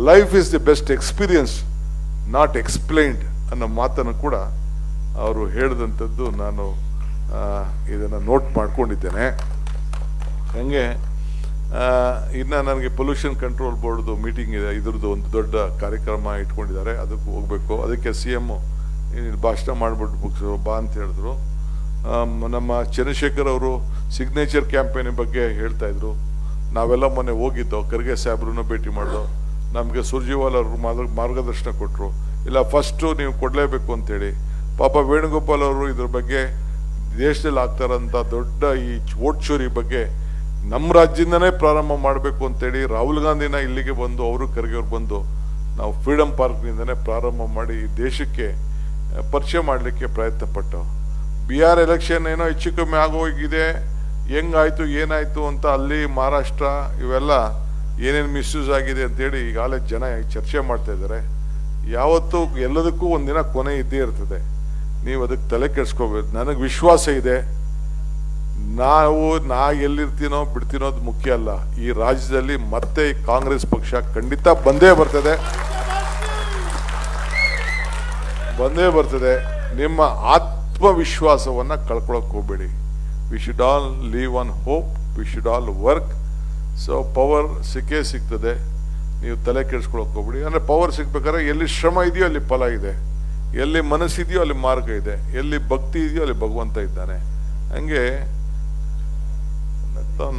life is the best experience not explained ಅನ್ನೋ ಮಾತನ್ನು ಕೂಡ ಅವರು ಹೇಳಿದಂಥದ್ದು ನಾನು ಇದನ್ನು ನೋಟ್ ಮಾಡ್ಕೊಂಡಿದ್ದೇನೆ. ಹಂಗೆ ಇನ್ನು ನನಗೆ ಪೊಲ್ಯೂಷನ್ ಕಂಟ್ರೋಲ್ ಬೋರ್ಡ್ದು ಮೀಟಿಂಗ್ ಇದೆ, ಇದ್ರದ್ದು ಒಂದು ದೊಡ್ಡ ಕಾರ್ಯಕ್ರಮ ಇಟ್ಕೊಂಡಿದ್ದಾರೆ, ಅದಕ್ಕೂ ಹೋಗಬೇಕು. ಅದಕ್ಕೆ CM ಭಾಷಣ ಮಾಡಿಬಿಟ್ಟು ಬಾ ಅಂತ ಹೇಳಿದ್ರು. ನಮ್ಮ ಚಂದ್ರಶೇಖರ್ ಅವರು ಸಿಗ್ನೇಚರ್ ಕ್ಯಾಂಪೇನ್ ಬಗ್ಗೆ ಹೇಳ್ತಾ ಇದ್ರು. ನಾವೆಲ್ಲ ಮೊನ್ನೆ ಹೋಗಿದ್ದೋ, ಖರ್ಗೆ ಸಾಹೇಬ್ರನ್ನ ಭೇಟಿ ಮಾಡಿದೋ, ನಮಗೆ ಸುರ್ಜಿವಾಲ್ ಅವರು ಮಾರ್ಗದರ್ಶನ ಕೊಟ್ಟರು, ಇಲ್ಲ ಫಸ್ಟು ನೀವು ಕೊಡಲೇಬೇಕು ಅಂತೇಳಿ. ಪಾಪ ವೇಣುಗೋಪಾಲ್ ಅವರು ಇದ್ರ ಬಗ್ಗೆ ದೇಶದಲ್ಲಿ ಆಗ್ತಾರಂಥ ದೊಡ್ಡ ಈ ವೋಟ್ ಚೋರಿ ಬಗ್ಗೆ ನಮ್ಮ ರಾಜ್ಯದಿಂದನೇ ಪ್ರಾರಂಭ ಮಾಡಬೇಕು ಅಂತೇಳಿ ರಾಹುಲ್ ಗಾಂಧಿನ ಇಲ್ಲಿಗೆ ಬಂದು, ಅವರು ಖರ್ಗೆ ಅವ್ರು ಬಂದು ನಾವು ಫ್ರೀಡಮ್ ಪಾರ್ಕ್ನಿಂದನೇ ಪ್ರಾರಂಭ ಮಾಡಿ ಈ ದೇಶಕ್ಕೆ ಪರಿಚಯ ಮಾಡಲಿಕ್ಕೆ ಪ್ರಯತ್ನ ಪಟ್ಟು. ಬಿಹಾರ್ ಎಲೆಕ್ಷನ್ ಏನೋ ಹೆಚ್ಚು ಕಮ್ಮಿ ಆಗೋಗಿದೆ, ಹೆಂಗಾಯ್ತು ಏನಾಯ್ತು ಅಂತ ಅಲ್ಲಿ ಮಹಾರಾಷ್ಟ್ರ ಇವೆಲ್ಲ ಏನೇನು ಮಿಸ್ಯೂಸ್ ಆಗಿದೆ ಅಂತೇಳಿ ಈಗಾಗಲೇ ಜನ ಚರ್ಚೆ ಮಾಡ್ತಾ ಇದ್ದಾರೆ. ಯಾವತ್ತೂ ಎಲ್ಲದಕ್ಕೂ ಒಂದಿನ ಕೊನೆ ಇದ್ದೇ ಇರ್ತದೆ, ನೀವು ಅದಕ್ಕೆ ತಲೆ ಕೆಡಿಸ್ಕೋಬೇಕು. ನನಗೆ ವಿಶ್ವಾಸ ಇದೆ, ನಾ ಎಲ್ಲಿರ್ತೀನೋ ಬಿಡ್ತೀನೋ ಅದು ಮುಖ್ಯ ಅಲ್ಲ. ಈ ರಾಜ್ಯದಲ್ಲಿ ಮತ್ತೆ ಕಾಂಗ್ರೆಸ್ ಪಕ್ಷ ಖಂಡಿತ ಬಂದೇ ಬರ್ತದೆ. ನಿಮ್ಮ ಆತ್ಮವಿಶ್ವಾಸವನ್ನ ಕಳ್ಕೊಳಕ್ ಹೋಗ್ಬೇಡಿ. We should all leave on hope, we should all work. So power ಸಿಕ್ಕೇ ಸಿಗ್ತದೆ, ನೀವು ತಲೆ ಕೆಡಿಸ್ಕೊಳಕ್ಕೆ ಹೋಗ್ಬಿಡಿ. ಅಂದರೆ ಪವರ್ ಸಿಗ್ಬೇಕಾದ್ರೆ ಎಲ್ಲಿ ಶ್ರಮ ಇದೆಯೋ ಅಲ್ಲಿ ಫಲ ಇದೆ, ಎಲ್ಲಿ ಮನಸ್ಸಿದೆಯೋ ಅಲ್ಲಿ ಮಾರ್ಗ ಇದೆ, ಎಲ್ಲಿ ಭಕ್ತಿ ಇದೆಯೋ ಅಲ್ಲಿ ಭಗವಂತ ಇದ್ದಾನೆ. ಹಂಗೆ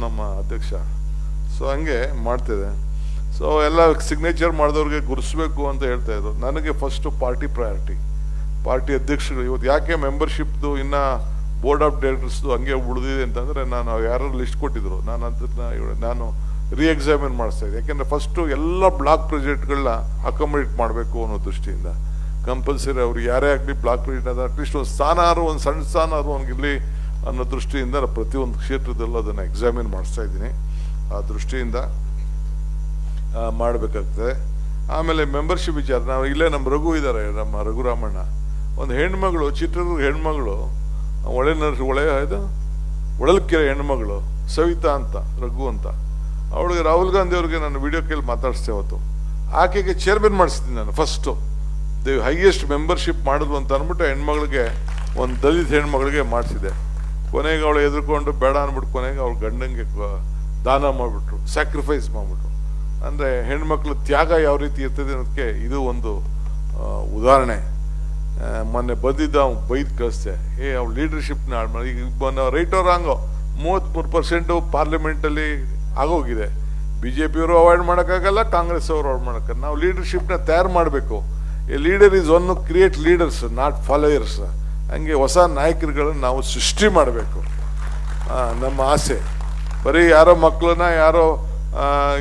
ನಮ್ಮ ಅಧ್ಯಕ್ಷ ಸೊ ಹಂಗೆ ಮಾಡ್ತಿದೆ. ಸೊ ಎಲ್ಲ ಸಿಗ್ನೇಚರ್ ಮಾಡಿದವ್ರಿಗೆ ಗುರುಸ್ಬೇಕು ಅಂತ ಹೇಳ್ತಾ ಇದ್ರು. ನನಗೆ ಫಸ್ಟು ಪಾರ್ಟಿ ಪ್ರಯಾರಿಟಿ, ಪಾರ್ಟಿ ಅಧ್ಯಕ್ಷರು. ಇವತ್ತು ಯಾಕೆ ಮೆಂಬರ್ಶಿಪ್ದು ಇನ್ನು ಬೋರ್ಡ್ ಆಫ್ ಡೈರೆಕ್ಟರ್ಸ್ದು ಹಂಗೆ ಉಳಿದಿದೆ ಅಂತಂದರೆ, ನಾನು ಯಾರು ಲಿಸ್ಟ್ ಕೊಟ್ಟಿದ್ರು, ನಾನು ಅದನ್ನು ನಾನು ಎಕ್ಸಾಮಿನ್ ಮಾಡಿಸ್ತಾ ಇದ್ದೆ. ಯಾಕೆಂದರೆ ಫಸ್ಟು ಎಲ್ಲ ಬ್ಲಾಕ್ ಪ್ರೆಸಿಡೆಂಟ್ಗಳನ್ನ ಅಕಾಮಡೇಟ್ ಮಾಡಬೇಕು ಅನ್ನೋ ದೃಷ್ಟಿಯಿಂದ ಕಂಪಲ್ಸರಿ ಅವ್ರು ಯಾರೇ ಆಗಲಿ ಬ್ಲಾಕ್ ಪ್ರೆಸಿಡೆಂಟ್ ಅಟ್ಲೀಸ್ಟ್ ಒಂದು ಸ್ಥಾನಾರು, ಒಂದು ಸಣ್ಣ ಸ್ಥಾನಾರು ಅವ್ನಿಗಿರಲಿ ಅನ್ನೋ ದೃಷ್ಟಿಯಿಂದ ಪ್ರತಿಯೊಂದು ಕ್ಷೇತ್ರದಲ್ಲೂ ಅದನ್ನು ಎಕ್ಸಾಮಿನ್ ಮಾಡಿಸ್ತಾ ಇದ್ದೀನಿ. ಆ ದೃಷ್ಟಿಯಿಂದ ಮಾಡಬೇಕಾಗ್ತದೆ. ಆಮೇಲೆ ಮೆಂಬರ್ಶಿಪ್ ವಿಚಾರ, ನಾವು ಇಲ್ಲೇ ನಮ್ಮ ರಘು ಇದ್ದಾರೆ, ನಮ್ಮ ರಘುರಾಮಣ್ಣ, ಒಂದು ಹೆಣ್ಮಗಳು, ಚಿತ್ರದುರ್ಗ ಹೆಣ್ಮಗಳು, ಒಳಲ್ಕೆರೆ ಹೆಣ್ಮಗಳು ಸವಿತಾ ಅಂತ, ರಘು ಅಂತ, ಅವಳಿಗೆ ರಾಹುಲ್ ಗಾಂಧಿ ಅವ್ರಿಗೆ ನಾನು ವಿಡಿಯೋ ಕೇಳಿ ಮಾತಾಡಿಸ್ತೇವೆ ಅವತ್ತು. ಆಕೆಗೆ ಚೇರ್ಮನ್ ಮಾಡಿಸ್ತೀನಿ ನಾನು ಫಸ್ಟು. ಹೈಯೆಸ್ಟ್ ಮೆಂಬರ್ಶಿಪ್ ಮಾಡಿದ್ವು ಅಂತ ಅಂದ್ಬಿಟ್ಟು ಹೆಣ್ಮಗಳಿಗೆ, ಒಂದು ದಲಿತ ಹೆಣ್ಮಗಳಿಗೆ ಮಾಡಿಸಿದೆ. ಕೊನೆಗೆ ಅವಳು ಎದುರ್ಕೊಂಡು ಬೇಡ ಅಂದ್ಬಿಟ್ಟು ಕೊನೆಗೆ ಅವಳು ಗಂಡಂಗೆ ದಾನ ಮಾಡಿಬಿಟ್ರು, ಸ್ಯಾಕ್ರಿಫೈಸ್ ಮಾಡಿಬಿಟ್ರು. ಅಂದರೆ ಹೆಣ್ಮಕ್ಳು ತ್ಯಾಗ ಯಾವ ರೀತಿ ಇರ್ತದೆ ಅನ್ನೋದಕ್ಕೆ ಇದು ಒಂದು ಉದಾಹರಣೆ. ಮೊನ್ನೆ ಬಂದಿದ್ದ ಅವ್ನು ಬೈದು ಕಳಿಸ್ದೆ, ಅವ್ಳು ಲೀಡರ್ಶಿಪ್ನ ಹಾಳು ಮಾಡಿ. ಈಗ ರೈಟ್ ಅವ್ರು ಹಂಗೋ 33% ಪಾರ್ಲಿಮೆಂಟಲ್ಲಿ ಆಗೋಗಿದೆ. BJP-ಯವರು ಅವಾಯ್ಡ್ ಮಾಡೋಕ್ಕಾಗಲ್ಲ, ಕಾಂಗ್ರೆಸ್ ಅವರು ಅವಾಯ್ಡ್ ಮಾಡೋಕ್ಕಾಗಲ್ಲ. ನಾವು ಲೀಡರ್ಶಿಪ್ನ ತಯಾರು ಮಾಡಬೇಕು. A leader is one create leaders, not followers. ಹಂಗೆ ಹೊಸ ನಾಯಕರುಗಳನ್ನು ನಾವು ಸೃಷ್ಟಿ ಮಾಡಬೇಕು, ನಮ್ಮ ಆಸೆ. ಬರೀ ಯಾರೋ ಮಕ್ಕಳನ್ನ, ಯಾರೋ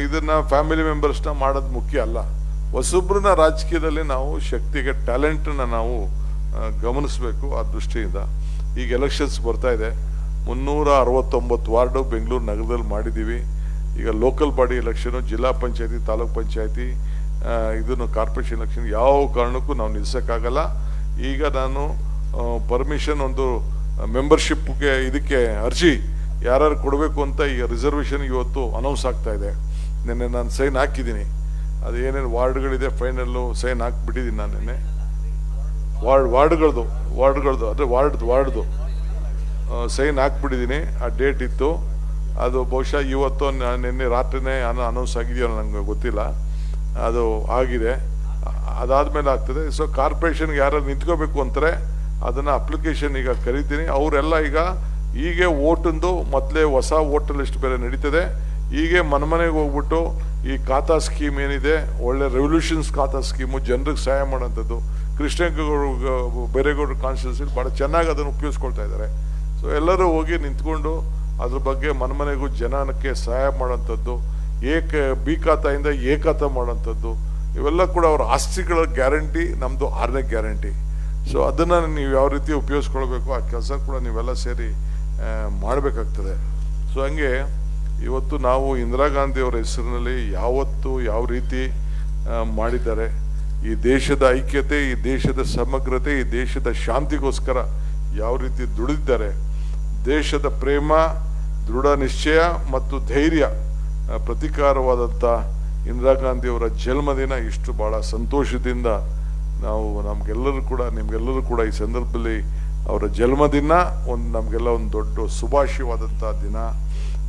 ಇದನ್ನು ಫ್ಯಾಮಿಲಿ ಮೆಂಬರ್ಸ್ನ ಮಾಡೋದು ಮುಖ್ಯ ಅಲ್ಲ. ಹೊಸೊಬ್ಬರನ್ನ ರಾಜಕೀಯದಲ್ಲಿ ನಾವು ಶಕ್ತಿಗೆ, ಟ್ಯಾಲೆಂಟನ್ನು ನಾವು ಗಮನಿಸಬೇಕು. ಆ ದೃಷ್ಟಿಯಿಂದ ಈಗ ಎಲೆಕ್ಷನ್ಸ್ ಬರ್ತಾ ಇದೆ. 369 ವಾರ್ಡು ಬೆಂಗಳೂರು ನಗರದಲ್ಲಿ ಮಾಡಿದ್ದೀವಿ. ಈಗ ಲೋಕಲ್ ಬಾಡಿ ಎಲೆಕ್ಷನು, ಜಿಲ್ಲಾ ಪಂಚಾಯತಿ, ತಾಲೂಕ್ ಪಂಚಾಯತಿ, ಇದನ್ನು ಕಾರ್ಪೊರೇಷನ್ ಎಲೆಕ್ಷನ್ ಯಾವ ಕಾರಣಕ್ಕೂ ನಾವು ನಿಲ್ಲಿಸೋಕ್ಕಾಗಲ್ಲ. ಈಗ ನಾನು ಪರ್ಮಿಷನ್, ಒಂದು ಮೆಂಬರ್ಶಿಪ್ಗೆ ಇದಕ್ಕೆ ಅರ್ಜಿ ಯಾರು ಕೊಡಬೇಕು ಅಂತ ಈಗ ರಿಸರ್ವೇಷನ್ ಇವತ್ತು ಅನೌನ್ಸ್ ಆಗ್ತಾ ಇದೆ. ನಿನ್ನೆ ನಾನು ಸೈನ್ ಹಾಕಿದ್ದೀನಿ. ಅದು ಏನೇನು ವಾರ್ಡ್ಗಳಿದೆ ಫೈನಲ್ಲು ಸೈನ್ ಹಾಕಿಬಿಟ್ಟಿದ್ದೀನಿ ನಾನು ನಿನ್ನೆ. ವಾರ್ಡ್ಗಳದು ಅಂದರೆ ವಾರ್ಡ್ದು ಸೈನ್ ಹಾಕ್ಬಿಟ್ಟಿದ್ದೀನಿ. ಆ ಡೇಟ್ ಇತ್ತು, ಅದು ಬಹುಶಃ ಇವತ್ತು ನಿನ್ನೆ ರಾತ್ರಿನೇ ಅನೌನ್ಸ್ ಆಗಿದೆಯೋ ನನಗೆ ಗೊತ್ತಿಲ್ಲ, ಅದು ಆಗಿದೆ. ಅದಾದಮೇಲೆ ಆಗ್ತದೆ. ಸೊ ಕಾರ್ಪೊರೇಷನ್ಗೆ ಯಾರು ನಿಂತ್ಕೋಬೇಕು ಅಂತಾರೆ ಅದನ್ನು ಅಪ್ಲಿಕೇಶನ್ ಈಗ ಕರಿತೀನಿ. ಅವರೆಲ್ಲ ಹೀಗೆ ಓಟಂದು ಮೊದಲೇ ಹೊಸ ವೋಟರ್ ಲಿಸ್ಟ್ ಬೇರೆ ನಡೀತದೆ. ಹೀಗೆ ಮನೆಗೆ ಹೋಗ್ಬಿಟ್ಟು ಈ ಖಾತಾ ಸ್ಕೀಮ್ ಏನಿದೆ, ಒಳ್ಳೆ ರೆವಲ್ಯೂಷನ್ಸ್ ಖಾತಾ ಸ್ಕೀಮು, ಜನರಿಗೆ ಸಹಾಯ ಮಾಡೋಂಥದ್ದು. ಕೃಷ್ಣೇಗೌಡ ಬೈರೇಗೌಡರ ಕಾನ್ಸ್ಟಿಟ್ಯೂನ್ಸಿಲಿ ಭಾಳ ಚೆನ್ನಾಗಿ ಅದನ್ನು ಉಪಯೋಗಿಸ್ಕೊಳ್ತಾ ಇದ್ದಾರೆ. ಸೊ ಎಲ್ಲರೂ ಹೋಗಿ ನಿಂತ್ಕೊಂಡು ಅದ್ರ ಬಗ್ಗೆ ಮನೆಗೂ ಜನಕ್ಕೆ ಸಹಾಯ ಮಾಡೋಂಥದ್ದು, ಬಿ ಖಾತಾಯಿಂದ ಎ ಖಾತಾ ಮಾಡೋಂಥದ್ದು, ಇವೆಲ್ಲ ಕೂಡ ಅವ್ರ ಆಸ್ತಿಗಳ ಗ್ಯಾರಂಟಿ, ನಮ್ಮದು 6ನೇ ಗ್ಯಾರಂಟಿ. ಸೊ ಅದನ್ನು ನೀವು ಯಾವ ರೀತಿ ಉಪಯೋಗಿಸ್ಕೊಳ್ಬೇಕು ಆ ಕೆಲಸ ಕೂಡ ನೀವೆಲ್ಲ ಸೇರಿ ಮಾಡಬೇಕಾಗ್ತದೆ. ಸೊ ಹಂಗೆ ಇವತ್ತು ನಾವು ಇಂದಿರಾ ಗಾಂಧಿಯವರ ಹೆಸರಿನಲ್ಲಿ ಯಾವತ್ತು ಯಾವ ರೀತಿ ಮಾಡಿದ್ದಾರೆ, ಈ ದೇಶದ ಐಕ್ಯತೆ, ಈ ದೇಶದ ಸಮಗ್ರತೆ, ಈ ದೇಶದ ಶಾಂತಿಗೋಸ್ಕರ ಯಾವ ರೀತಿ ದುಡಿದಿದ್ದಾರೆ, ದೇಶದ ಪ್ರೇಮ, ದೃಢ ನಿಶ್ಚಯ ಮತ್ತು ಧೈರ್ಯ ಪ್ರತೀಕಾರವಾದಂಥ ಇಂದಿರಾ ಗಾಂಧಿಯವರ ಜನ್ಮದಿನ ಇಷ್ಟು ಭಾಳ ಸಂತೋಷದಿಂದ ನಾವು ನಿಮಗೆಲ್ಲರೂ ಕೂಡ ಈ ಸಂದರ್ಭದಲ್ಲಿ ಅವರ ಜನ್ಮದಿನ ನಮಗೆಲ್ಲ ಒಂದು ದೊಡ್ಡ ಶುಭಾಶಯವಾದಂಥ ದಿನ.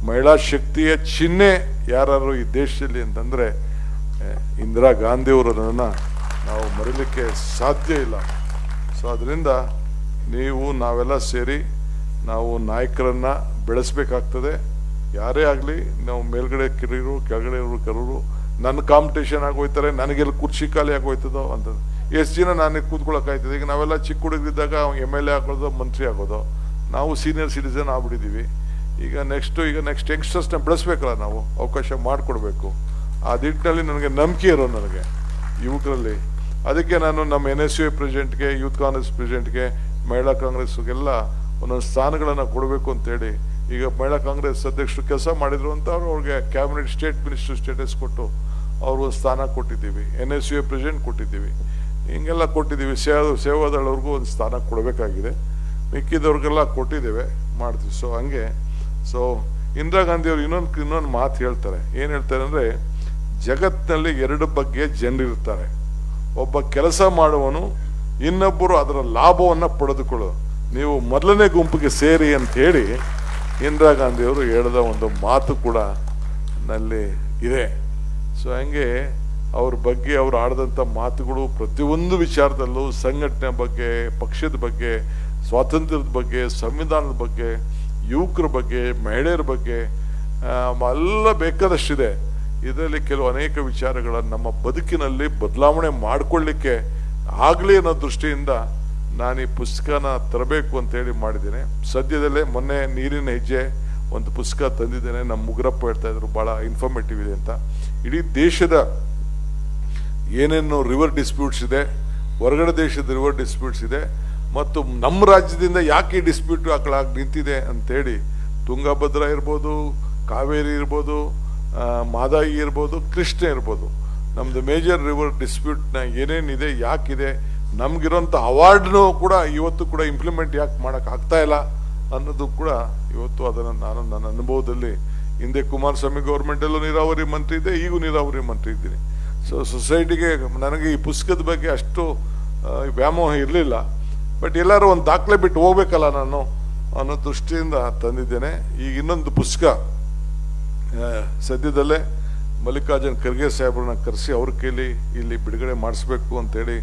ಮಹಿಳಾ ಶಕ್ತಿಯ ಚಿಹ್ನೆ ಯಾರು ಈ ದೇಶದಲ್ಲಿ ಅಂತಂದರೆ ಇಂದಿರಾ ಗಾಂಧಿಯವರನ್ನು ನಾವು ಮರೀಲಿಕ್ಕೆ ಸಾಧ್ಯ ಇಲ್ಲ. ಸೊ ಅದರಿಂದ ನಾವೆಲ್ಲ ಸೇರಿ ನಾವು ನಾಯಕರನ್ನು ಬೆಳೆಸಬೇಕಾಗ್ತದೆ. ಯಾರೇ ಆಗಲಿ, ನಾವು ಮೇಲ್ಗಡೆ ಕಿರಿಯರು, ಕೆಳಗಡೆ ಕರೋರು, ನನ್ನ ಕಾಂಪಿಟೇಷನ್ ಆಗೋಯ್ತಾರೆ, ನನಗೆಲ್ಲ ಕುರ್ಚಿ ಖಾಲಿ ಆಗೋಯ್ತದೋ ಅಂತ ಎಷ್ಟು ದಿನ ನಾನು ಕೂತ್ಕೊಳ್ಳೋಕ್ಕಾಯ್ತದೆ. ಈಗ ನಾವೆಲ್ಲ ಚಿಕ್ಕ ಹುಡುಗರಿದ್ದಾಗ MLA ಆಗೋದು, ಮಂತ್ರಿ ಆಗೋದು, ನಾವು ಸೀನಿಯರ್ ಸಿಟಿಸನ್ ಆಗ್ಬಿಟ್ಟಿದ್ದೀವಿ. ಈಗ ನೆಕ್ಸ್ಟ್ ಯಂಗ್ಸ್ಟರ್ಸ್ನ ಬೆಳೆಸ್ಬೇಕಲ್ಲ, ನಾವು ಅವಕಾಶ ಮಾಡಿಕೊಡ್ಬೇಕು. ಆ ನಿಟ್ಟಿನಲ್ಲಿ ನನಗೆ ನಂಬಿಕೆ ಇರೋ ನನಗೆ ಯುವಕರಲ್ಲಿ. ಅದಕ್ಕೆ ನಾನು ನಮ್ಮ NSU ಪ್ರೆಸಿಡೆಂಟ್ಗೆ, ಯೂತ್ ಕಾಂಗ್ರೆಸ್ ಪ್ರೆಸಿಡೆಂಟ್ಗೆ, ಮಹಿಳಾ ಕಾಂಗ್ರೆಸ್ಗೆಲ್ಲ ಒಂದೊಂದು ಸ್ಥಾನಗಳನ್ನು ಕೊಡಬೇಕು ಅಂತೇಳಿ ಈಗ ಮಹಿಳಾ ಕಾಂಗ್ರೆಸ್ ಅಧ್ಯಕ್ಷರು ಕೆಲಸ ಮಾಡಿದ್ರು ಅಂತ ಅವ್ರಿಗೆ ಕ್ಯಾಬಿನೆಟ್ ಸ್ಟೇಟ್ ಮಿನಿಸ್ಟರ್ ಸ್ಟೇಟಸ್ ಕೊಟ್ಟು ಅವ್ರಿಗೊಂದು ಸ್ಥಾನ ಕೊಟ್ಟಿದ್ದೀವಿ. NSU ಪ್ರೆಸಿಡೆಂಟ್ ಕೊಟ್ಟಿದ್ದೀವಿ, ಹಿಂಗೆಲ್ಲ ಕೊಟ್ಟಿದ್ದೀವಿ. ಸೇವಾದಳವ್ರಿಗೂ ಒಂದು ಸ್ಥಾನ ಕೊಡಬೇಕಾಗಿದೆ. ಮಿಕ್ಕಿದವ್ರಿಗೆಲ್ಲ ಕೊಟ್ಟಿದ್ದೇವೆ, ಮಾಡ್ತೀವಿ. ಸೊ ಹಂಗೆ ಇಂದಿರಾ ಗಾಂಧಿಯವರು ಇನ್ನೊಂದು ಮಾತು ಹೇಳ್ತಾರೆ. ಏನು ಹೇಳ್ತಾರೆ ಅಂದರೆ, ಜಗತ್ತಿನಲ್ಲಿ 2 ಬಗೆಯ ಜನರಿರ್ತಾರೆ. ಒಬ್ಬ ಕೆಲಸ ಮಾಡುವನು, ಇನ್ನೊಬ್ಬರು ಅದರ ಲಾಭವನ್ನು ಪಡೆದುಕೊಳ್ಳೋದು. ನೀವು ಮೊದಲನೇ ಗುಂಪಿಗೆ ಸೇರಿ ಅಂತ ಹೇಳಿ ಇಂದಿರಾ ಗಾಂಧಿಯವರು ಹೇಳಿದ ಒಂದು ಮಾತು ಕೂಡ ನಲ್ಲಿ ಇದೆ. ಸೊ ಹಂಗೆ ಅವ್ರ ಬಗ್ಗೆ ಅವ್ರು ಆಡಿದಂಥ ಮಾತುಗಳು ಪ್ರತಿಯೊಂದು ವಿಚಾರದಲ್ಲೂ ಸಂಘಟನೆ ಬಗ್ಗೆ, ಪಕ್ಷದ ಬಗ್ಗೆ, ಸ್ವಾತಂತ್ರ್ಯದ ಬಗ್ಗೆ, ಸಂವಿಧಾನದ ಬಗ್ಗೆ, ಯುವಕರ ಬಗ್ಗೆ, ಮಹಿಳೆಯರ ಬಗ್ಗೆ ಎಲ್ಲ ಬೇಕಾದಷ್ಟಿದೆ. ಇದರಲ್ಲಿ ಕೆಲವು ಅನೇಕ ವಿಚಾರಗಳನ್ನು ನಮ್ಮ ಬದುಕಿನಲ್ಲಿ ಬದಲಾವಣೆ ಮಾಡಿಕೊಳ್ಳಿಕ್ಕೆ ಆಗಲಿ ಅನ್ನೋ ದೃಷ್ಟಿಯಿಂದ ನಾನು ಈ ಪುಸ್ತಕನ ತರಬೇಕು ಅಂತೇಳಿ ಮಾಡಿದ್ದೇನೆ. ಸದ್ಯದಲ್ಲೇ ಮೊನ್ನೆ ನೀರಿನ ಹೆಜ್ಜೆ ಒಂದು ಪುಸ್ತಕ ತಂದಿದ್ದೇನೆ. ನಮ್ಮ ಮುಗ್ರಪ್ಪ ಹೇಳ್ತಾ ಇದ್ರು ಭಾಳ ಇನ್ಫಾರ್ಮೇಟಿವ್ ಇದೆ ಅಂತ. ಇಡೀ ದೇಶದ ಏನೇನು ರಿವರ್ ಡಿಸ್ಪ್ಯೂಟ್ಸ್ ಇದೆ, ಹೊರಗಡೆ ದೇಶದ ರಿವರ್ ಡಿಸ್ಪ್ಯೂಟ್ಸ್ ಇದೆ, ಮತ್ತು ನಮ್ಮ ರಾಜ್ಯದಿಂದ ಯಾಕೆ ಈ ಡಿಸ್ಪ್ಯೂಟ್ ಆಗಿ ನಿಂತಿದೆ ಅಂತೇಳಿ ತುಂಗಭದ್ರಾ ಇರ್ಬೋದು, ಕಾವೇರಿ ಇರ್ಬೋದು, ಮಾದಾಯಿ ಇರ್ಬೋದು, ಕೃಷ್ಣ ಇರ್ಬೋದು, ನಮ್ಮದು ಮೇಜರ್ ರಿವರ್ ಡಿಸ್ಪ್ಯೂಟ್ನ ಏನೇನಿದೆ, ಯಾಕಿದೆ, ನಮಗಿರೋಂಥ ಅವಾರ್ಡ್ನೂ ಕೂಡ ಇವತ್ತು ಕೂಡ ಇಂಪ್ಲಿಮೆಂಟ್ ಯಾಕೆ ಮಾಡೋಕ್ಕೆ ಆಗ್ತಾ ಇಲ್ಲ ಅನ್ನೋದು ಕೂಡ ಇವತ್ತು ಅದನ್ನು ನಾನು ನನ್ನ ಅನುಭವದಲ್ಲಿ, ಹಿಂದೆ ಕುಮಾರಸ್ವಾಮಿ ಗೌರ್ಮೆಂಟಲ್ಲೂ ನೀರಾವರಿ ಮಂತ್ರಿ ಇದ್ದೆ, ಈಗೂ ನೀರಾವರಿ ಮಂತ್ರಿ ಇದ್ದೀನಿ. ಸೊ ಸೊಸೈಟಿಗೆ ನನಗೆ ಈ ಪುಸ್ತಕದ ಬಗ್ಗೆ ಅಷ್ಟು ವ್ಯಾಮೋಹ ಇರಲಿಲ್ಲ. ಬಟ್ ಎಲ್ಲರೂ ಒಂದು ದಾಖಲೆ ಬಿಟ್ಟು ಹೋಗ್ಬೇಕಲ್ಲ ನಾನು ಅನ್ನೋ ದೃಷ್ಟಿಯಿಂದ ತಂದಿದ್ದೇನೆ. ಈಗ ಇನ್ನೊಂದು ಪುಸ್ತಕ ಸದ್ಯದಲ್ಲೇ ಮಲ್ಲಿಕಾರ್ಜುನ್ ಖರ್ಗೆ ಸಾಹೇಬ್ರನ್ನ ಕರೆಸಿ ಅವ್ರ ಕೈಲಿ ಇಲ್ಲಿ ಬಿಡುಗಡೆ ಮಾಡಿಸ್ಬೇಕು ಅಂತೇಳಿ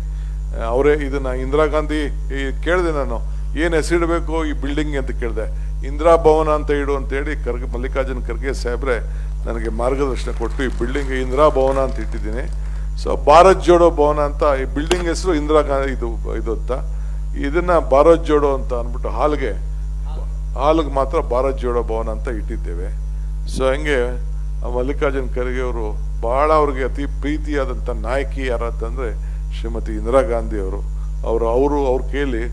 ಅವರೇ ಇದನ್ನು ಇಂದಿರಾ ಗಾಂಧಿ ಕೇಳಿದೆ ನಾನು, ಏನು ಹೆಸರಿಡಬೇಕು ಈ ಬಿಲ್ಡಿಂಗ್ ಅಂತ ಕೇಳಿದೆ. ಇಂದಿರಾ ಭವನ ಅಂತ ಇಡು ಅಂತೇಳಿ ಮಲ್ಲಿಕಾರ್ಜುನ್ ಖರ್ಗೆ ಸಾಹೇಬ್ರೆ ನನಗೆ ಮಾರ್ಗದರ್ಶನ ಕೊಟ್ಟು ಈ ಬಿಲ್ಡಿಂಗ್ ಇಂದಿರಾ ಭವನ ಅಂತ ಇಟ್ಟಿದ್ದೀನಿ. ಸೊ ಭಾರತ್ ಜೋಡೋ ಭವನ ಅಂತ ಈ ಬಿಲ್ಡಿಂಗ್ ಹೆಸರು ಇಂದಿರಾ ಗಾಂಧಿ ಇದು ಅಂತ, ಇದನ್ನು ಭಾರತ್ ಜೋಡೋ ಅಂತ ಅಂದ್ಬಿಟ್ಟು ಹಾಲ್ಗೆ ಮಾತ್ರ ಭಾರತ್ ಜೋಡೋ ಭವನ ಅಂತ ಇಟ್ಟಿದ್ದೇವೆ. ಸೊ ಹಂಗೆ ಮಲ್ಲಿಕಾರ್ಜುನ್ ಖರ್ಗೆ ಅವರು ಭಾಳ ಅವ್ರಿಗೆ ಅತಿ ಪ್ರೀತಿಯಾದಂಥ ನಾಯಕಿ ಯಾರಂತಂದರೆ ಶ್ರೀಮತಿ ಇಂದಿರಾ ಗಾಂಧಿ ಅವರು ಅವ್ರ ಕೈಲಿ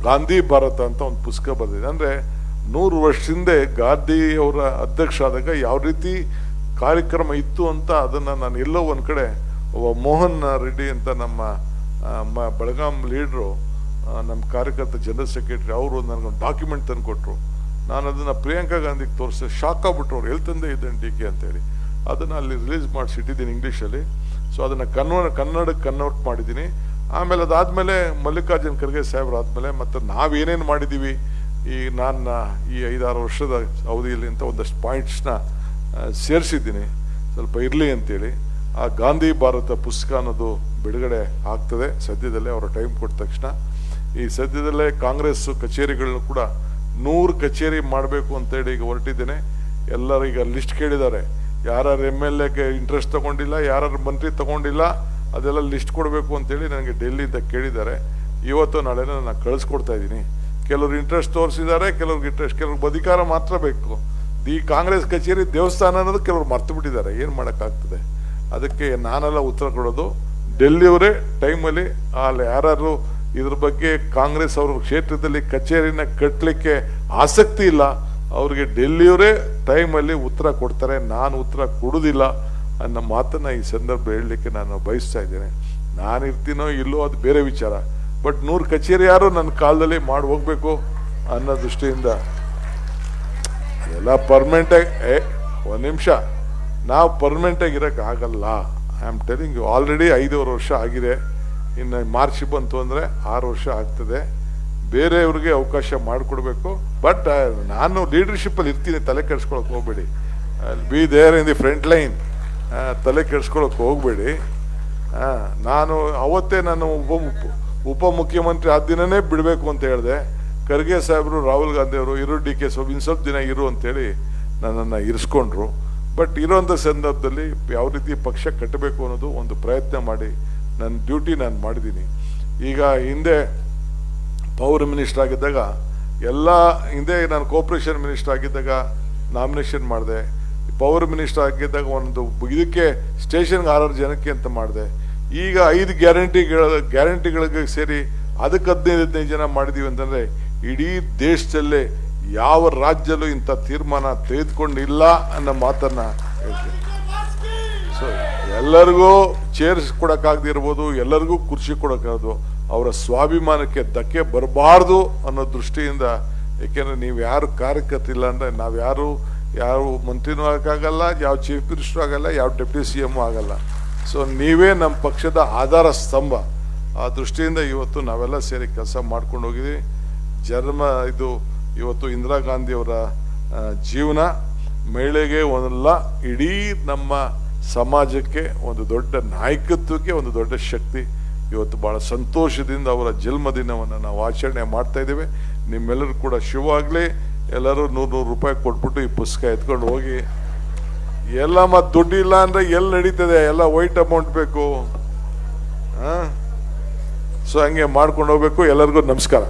ಗಾಂಧಿ ಭಾರತ ಅಂತ ಒಂದು ಪುಸ್ತಕ ಬರೆದಿದೆ. ಅಂದರೆ 100 ವರ್ಷದಿಂದ ಗಾಂಧಿ ಅವರ ಅಧ್ಯಕ್ಷ ಆದಾಗ ಯಾವ ರೀತಿ ಕಾರ್ಯಕ್ರಮ ಇತ್ತು ಅಂತ ಅದನ್ನು ನಾನು ಎಲ್ಲೋ ಒಂದು ಕಡೆ ಮೋಹನ್ ರೆಡ್ಡಿ ಅಂತ ನಮ್ಮ ಬೆಳಗಾಂ ಲೀಡ್ರು, ನಮ್ಮ ಕಾರ್ಯಕರ್ತ ಜನರಲ್ ಸೆಕ್ರೆಟರಿ, ಅವರು ನನಗೊಂದು ಡಾಕ್ಯುಮೆಂಟ್ ತಂದು ಕೊಟ್ಟರು. ನಾನು ಅದನ್ನು ಪ್ರಿಯಾಂಕಾ ಗಾಂಧಿಗೆ ತೋರಿಸಿದೆ, ಶಾಕ್ ಆಗ್ಬಿಟ್ರು ಅವ್ರು, ಎಲ್ಲಿ ತಂದೆ ಇದ್ದೇನೆ ಡಿ ಕೆ ಅಂತೇಳಿ. ಅದನ್ನು ಅಲ್ಲಿ ರಿಲೀಸ್ ಮಾಡಿಸಿಟ್ಟಿದ್ದೀನಿ ಇಂಗ್ಲೀಷಲ್ಲಿ. ಸೊ ಅದನ್ನು ಕನ್ನಡಕ್ಕೆ ಕನ್ವರ್ಟ್ ಮಾಡಿದ್ದೀನಿ. ಆಮೇಲೆ ಅದಾದಮೇಲೆ ಮಲ್ಲಿಕಾರ್ಜುನ್ ಖರ್ಗೆ ಸಾಹೇಬ್ರು ಆದಮೇಲೆ ಮತ್ತು ನಾವೇನೇನು ಮಾಡಿದ್ದೀವಿ ಈ ನಾನು ಈ 5-6 ವರ್ಷದ ಅವಧಿಯಲ್ಲಿ ಅಂತ ಒಂದಷ್ಟು ಪಾಯಿಂಟ್ಸ್ನ ಸೇರಿಸಿದ್ದೀನಿ, ಸ್ವಲ್ಪ ಇರಲಿ ಅಂತೇಳಿ. ಆ ಗಾಂಧಿ ಭಾರತ ಪುಸ್ತಕ ಅನ್ನೋದು ಬಿಡುಗಡೆ ಆಗ್ತದೆ ಸದ್ಯದಲ್ಲೇ, ಅವರ ಟೈಮ್ ಕೊಟ್ಟ ತಕ್ಷಣ. ಈ ಸದ್ಯದಲ್ಲೇ ಕಾಂಗ್ರೆಸ್ ಕಚೇರಿಗಳನ್ನ ಕೂಡ 100 ಕಚೇರಿ ಮಾಡಬೇಕು ಅಂತೇಳಿ ಈಗ ಹೊರಟಿದ್ದೇನೆ. ಎಲ್ಲರೂ ಈಗ ಲಿಸ್ಟ್ ಕೇಳಿದ್ದಾರೆ, ಯಾರು MLAಗೆ ಇಂಟ್ರೆಸ್ಟ್ ತೊಗೊಂಡಿಲ್ಲ, ಯಾರು ಮಂತ್ರಿ ತೊಗೊಂಡಿಲ್ಲ, ಅದೆಲ್ಲ ಲಿಸ್ಟ್ ಕೊಡಬೇಕು ಅಂತೇಳಿ ನನಗೆ ಡೆಲ್ಲಿಯಿಂದ ಕೇಳಿದ್ದಾರೆ. ಇವತ್ತು ನಾಳೆ ನಾನು ಕಳಿಸ್ಕೊಡ್ತಾ ಇದ್ದೀನಿ. ಕೆಲವರು ಇಂಟ್ರೆಸ್ಟ್ ತೋರಿಸಿದ್ದಾರೆ, ಕೆಲವ್ರಿಗೆ ಅಧಿಕಾರ ಮಾತ್ರ ಬೇಕು. ಈ ಕಾಂಗ್ರೆಸ್ ಕಚೇರಿ ದೇವಸ್ಥಾನ ಅನ್ನೋದು ಕೆಲವರು ಮರ್ತು ಬಿಟ್ಟಿದ್ದಾರೆ, ಏನು ಮಾಡೋಕ್ಕಾಗ್ತದೆ. ಅದಕ್ಕೆ ನಾನೆಲ್ಲ ಉತ್ತರ ಕೊಡೋದು, ಡೆಲ್ಲಿಯವರೇ ಟೈಮಲ್ಲಿ ಅಲ್ಲಿ ಯಾರು ಇದ್ರ ಬಗ್ಗೆ ಕಾಂಗ್ರೆಸ್ ಅವ್ರ ಕ್ಷೇತ್ರದಲ್ಲಿ ಕಚೇರಿನ ಕಟ್ಟಲಿಕ್ಕೆ ಆಸಕ್ತಿ ಇಲ್ಲ, ಅವ್ರಿಗೆ ಡೆಲ್ಲಿಯವರೇ ಟೈಮಲ್ಲಿ ಉತ್ತರ ಕೊಡ್ತಾರೆ, ನಾನು ಉತ್ತರ ಕೊಡೋದಿಲ್ಲ ಅನ್ನೋ ಮಾತನ್ನು ಈ ಸಂದರ್ಭ ಹೇಳಲಿಕ್ಕೆ ನಾನು ಬಯಸ್ತಾ ಇದ್ದೇನೆ. ನಾನು ಇರ್ತೀನೋ ಇಲ್ಲೋ ಅದು ಬೇರೆ ವಿಚಾರ, ಬಟ್ 100 ಕಚೇರಿ ಯಾರು ನನ್ನ ಕಾಲದಲ್ಲಿ ಮಾಡಿ ಹೋಗ್ಬೇಕು ಅನ್ನೋ ದೃಷ್ಟಿಯಿಂದ ಅದೆಲ್ಲ ಪರ್ಮನೆಂಟಾಗಿ ಒಂದು ನಿಮಿಷ ನಾವು ಪರ್ಮನೆಂಟಾಗಿ ಇರೋಕ್ಕೆ ಆಗಲ್ಲ. I am telling you, already 5.5 ವರ್ಷ ಆಗಿದೆ, ಇನ್ನು ಮಾರ್ಚ್ ಬಂತು ಅಂದರೆ 6 ವರ್ಷ ಆಗ್ತದೆ. ಬೇರೆಯವ್ರಿಗೆ ಅವಕಾಶ ಮಾಡಿಕೊಡ್ಬೇಕು. ಬಟ್ ನಾನು ಲೀಡರ್ಶಿಪ್ಪಲ್ಲಿ ಇರ್ತೀನಿ, ತಲೆ ಕೆಡಿಸ್ಕೊಳಕ್ಕೆ ಹೋಗ್ಬೇಡಿ. Be there in the front line, ತಲೆ ಕೆಡಿಸ್ಕೊಳಕ್ಕೆ ಹೋಗ್ಬೇಡಿ. ನಾನು ಅವತ್ತೇ ನಾನು ಉಪಮುಖ್ಯಮಂತ್ರಿ ಆದ ದಿನನೇ ಬಿಡಬೇಕು ಅಂತ ಹೇಳಿದೆ. ಖರ್ಗೆ ಸಾಹೇಬರು, ರಾಹುಲ್ ಗಾಂಧಿ ಅವರು ಇರು DK ಸ್ವಲ್ಪ ದಿನ ಇರು ಅಂತೇಳಿ ನನ್ನನ್ನು ಇರಿಸ್ಕೊಂಡ್ರು. ಬಟ್ ಇರೋಂಥ ಸಂದರ್ಭದಲ್ಲಿ ಯಾವ ರೀತಿ ಪಕ್ಷ ಕಟ್ಟಬೇಕು ಅನ್ನೋದು ಒಂದು ಪ್ರಯತ್ನ ಮಾಡಿ ನನ್ನ ಡ್ಯೂಟಿ ನಾನು ಮಾಡಿದ್ದೀನಿ. ಈಗ ಹಿಂದೆ ಪವರ್ ಮಿನಿಸ್ಟರ್ ಆಗಿದ್ದಾಗ ಹಿಂದೆ ನಾನು ಕೋಆಪರೇಷನ್ ಮಿನಿಸ್ಟರ್ ಆಗಿದ್ದಾಗ ನಾಮಿನೇಷನ್ ಮಾಡಿದೆ. ಪವರ್ ಮಿನಿಸ್ಟರ್ ಆಗಿದ್ದಾಗ ಒಂದು ಇದಕ್ಕೆ ಸ್ಟೇಷನ್ಗೆ 6 ಜನಕ್ಕೆ ಅಂತ ಮಾಡಿದೆ. ಈಗ 5 ಗ್ಯಾರಂಟಿಗಳಿಗೆ ಸೇರಿ ಅದಕ್ಕೆ 15 ಜನ ಮಾಡಿದ್ದೀವಿ ಅಂತಂದರೆ ಇಡೀ ದೇಶದಲ್ಲೇ ಯಾವ ರಾಜ್ಯಲ್ಲೂ ಇಂಥ ತೀರ್ಮಾನ ತೆಗೆದುಕೊಂಡಿಲ್ಲ ಅನ್ನೋ ಮಾತನ್ನು ಹೇಳ್ತೀನಿ. ಸೊ ಎಲ್ಲರಿಗೂ ಚೇರ್ಸ್ ಕೊಡೋಕ್ಕಾಗದಿರ್ಬೋದು, ಎಲ್ಲರಿಗೂ ಕುರ್ಚಿ ಕೊಡೋಕ್ಕಾಗೋದು, ಅವರ ಸ್ವಾಭಿಮಾನಕ್ಕೆ ಧಕ್ಕೆ ಬರಬಾರ್ದು ಅನ್ನೋ ದೃಷ್ಟಿಯಿಂದ. ಏಕೆಂದರೆ ನೀವು ಯಾರು ಕಾರ್ಯಕರ್ತಿಲ್ಲ ಅಂದರೆ ನಾವು ಯಾರು ಮಂತ್ರಿನೂ ಆಗೋಕ್ಕಾಗಲ್ಲ, ಯಾವ ಚೀಫ್ ಮಿನಿಸ್ಟ್ರು ಆಗಲ್ಲ, ಯಾವ ಡೆಪ್ಯೂಟಿ CM ಆಗಲ್ಲ. ಸೊ ನೀವೇ ನಮ್ಮ ಪಕ್ಷದ ಆಧಾರ ಸ್ತಂಭ. ಆ ದೃಷ್ಟಿಯಿಂದ ಇವತ್ತು ನಾವೆಲ್ಲ ಸೇರಿ ಕೆಲಸ ಮಾಡ್ಕೊಂಡು ಹೋಗಿದ್ದೀವಿ. ಇವತ್ತು ಇಂದಿರಾ ಗಾಂಧಿಯವರ ಜೀವನ ಮಹಿಳೆಗೆ ಒಂದಲ್ಲ, ಇಡೀ ನಮ್ಮ ಸಮಾಜಕ್ಕೆ ಒಂದು ದೊಡ್ಡ ನಾಯಕತ್ವಕ್ಕೆ ಒಂದು ದೊಡ್ಡ ಶಕ್ತಿ. ಇವತ್ತು ಭಾಳ ಸಂತೋಷದಿಂದ ಅವರ ಜನ್ಮದಿನವನ್ನು ನಾವು ಆಚರಣೆ ಮಾಡ್ತಾ ಇದ್ದೇವೆ. ನಿಮ್ಮೆಲ್ಲರೂ ಕೂಡ ಶುಭವಾಗಲಿ. ಎಲ್ಲರೂ 100 ರೂಪಾಯಿ ಕೊಟ್ಬಿಟ್ಟು ಈ ಪುಸ್ತಕ ಎತ್ಕೊಂಡು ಹೋಗಿ. ಎಲ್ಲ ಮತ್ತು ದುಡ್ಡಿಲ್ಲ ಅಂದರೆ ಎಲ್ಲಿ ನಡೀತದೆ, ಎಲ್ಲ ವೈಟ್ ಅಮೌಂಟ್ ಬೇಕು. ಸೊ ಹಂಗೆ ಮಾಡ್ಕೊಂಡು ಹೋಗ್ಬೇಕು. ಎಲ್ಲರಿಗೂ ನಮಸ್ಕಾರ.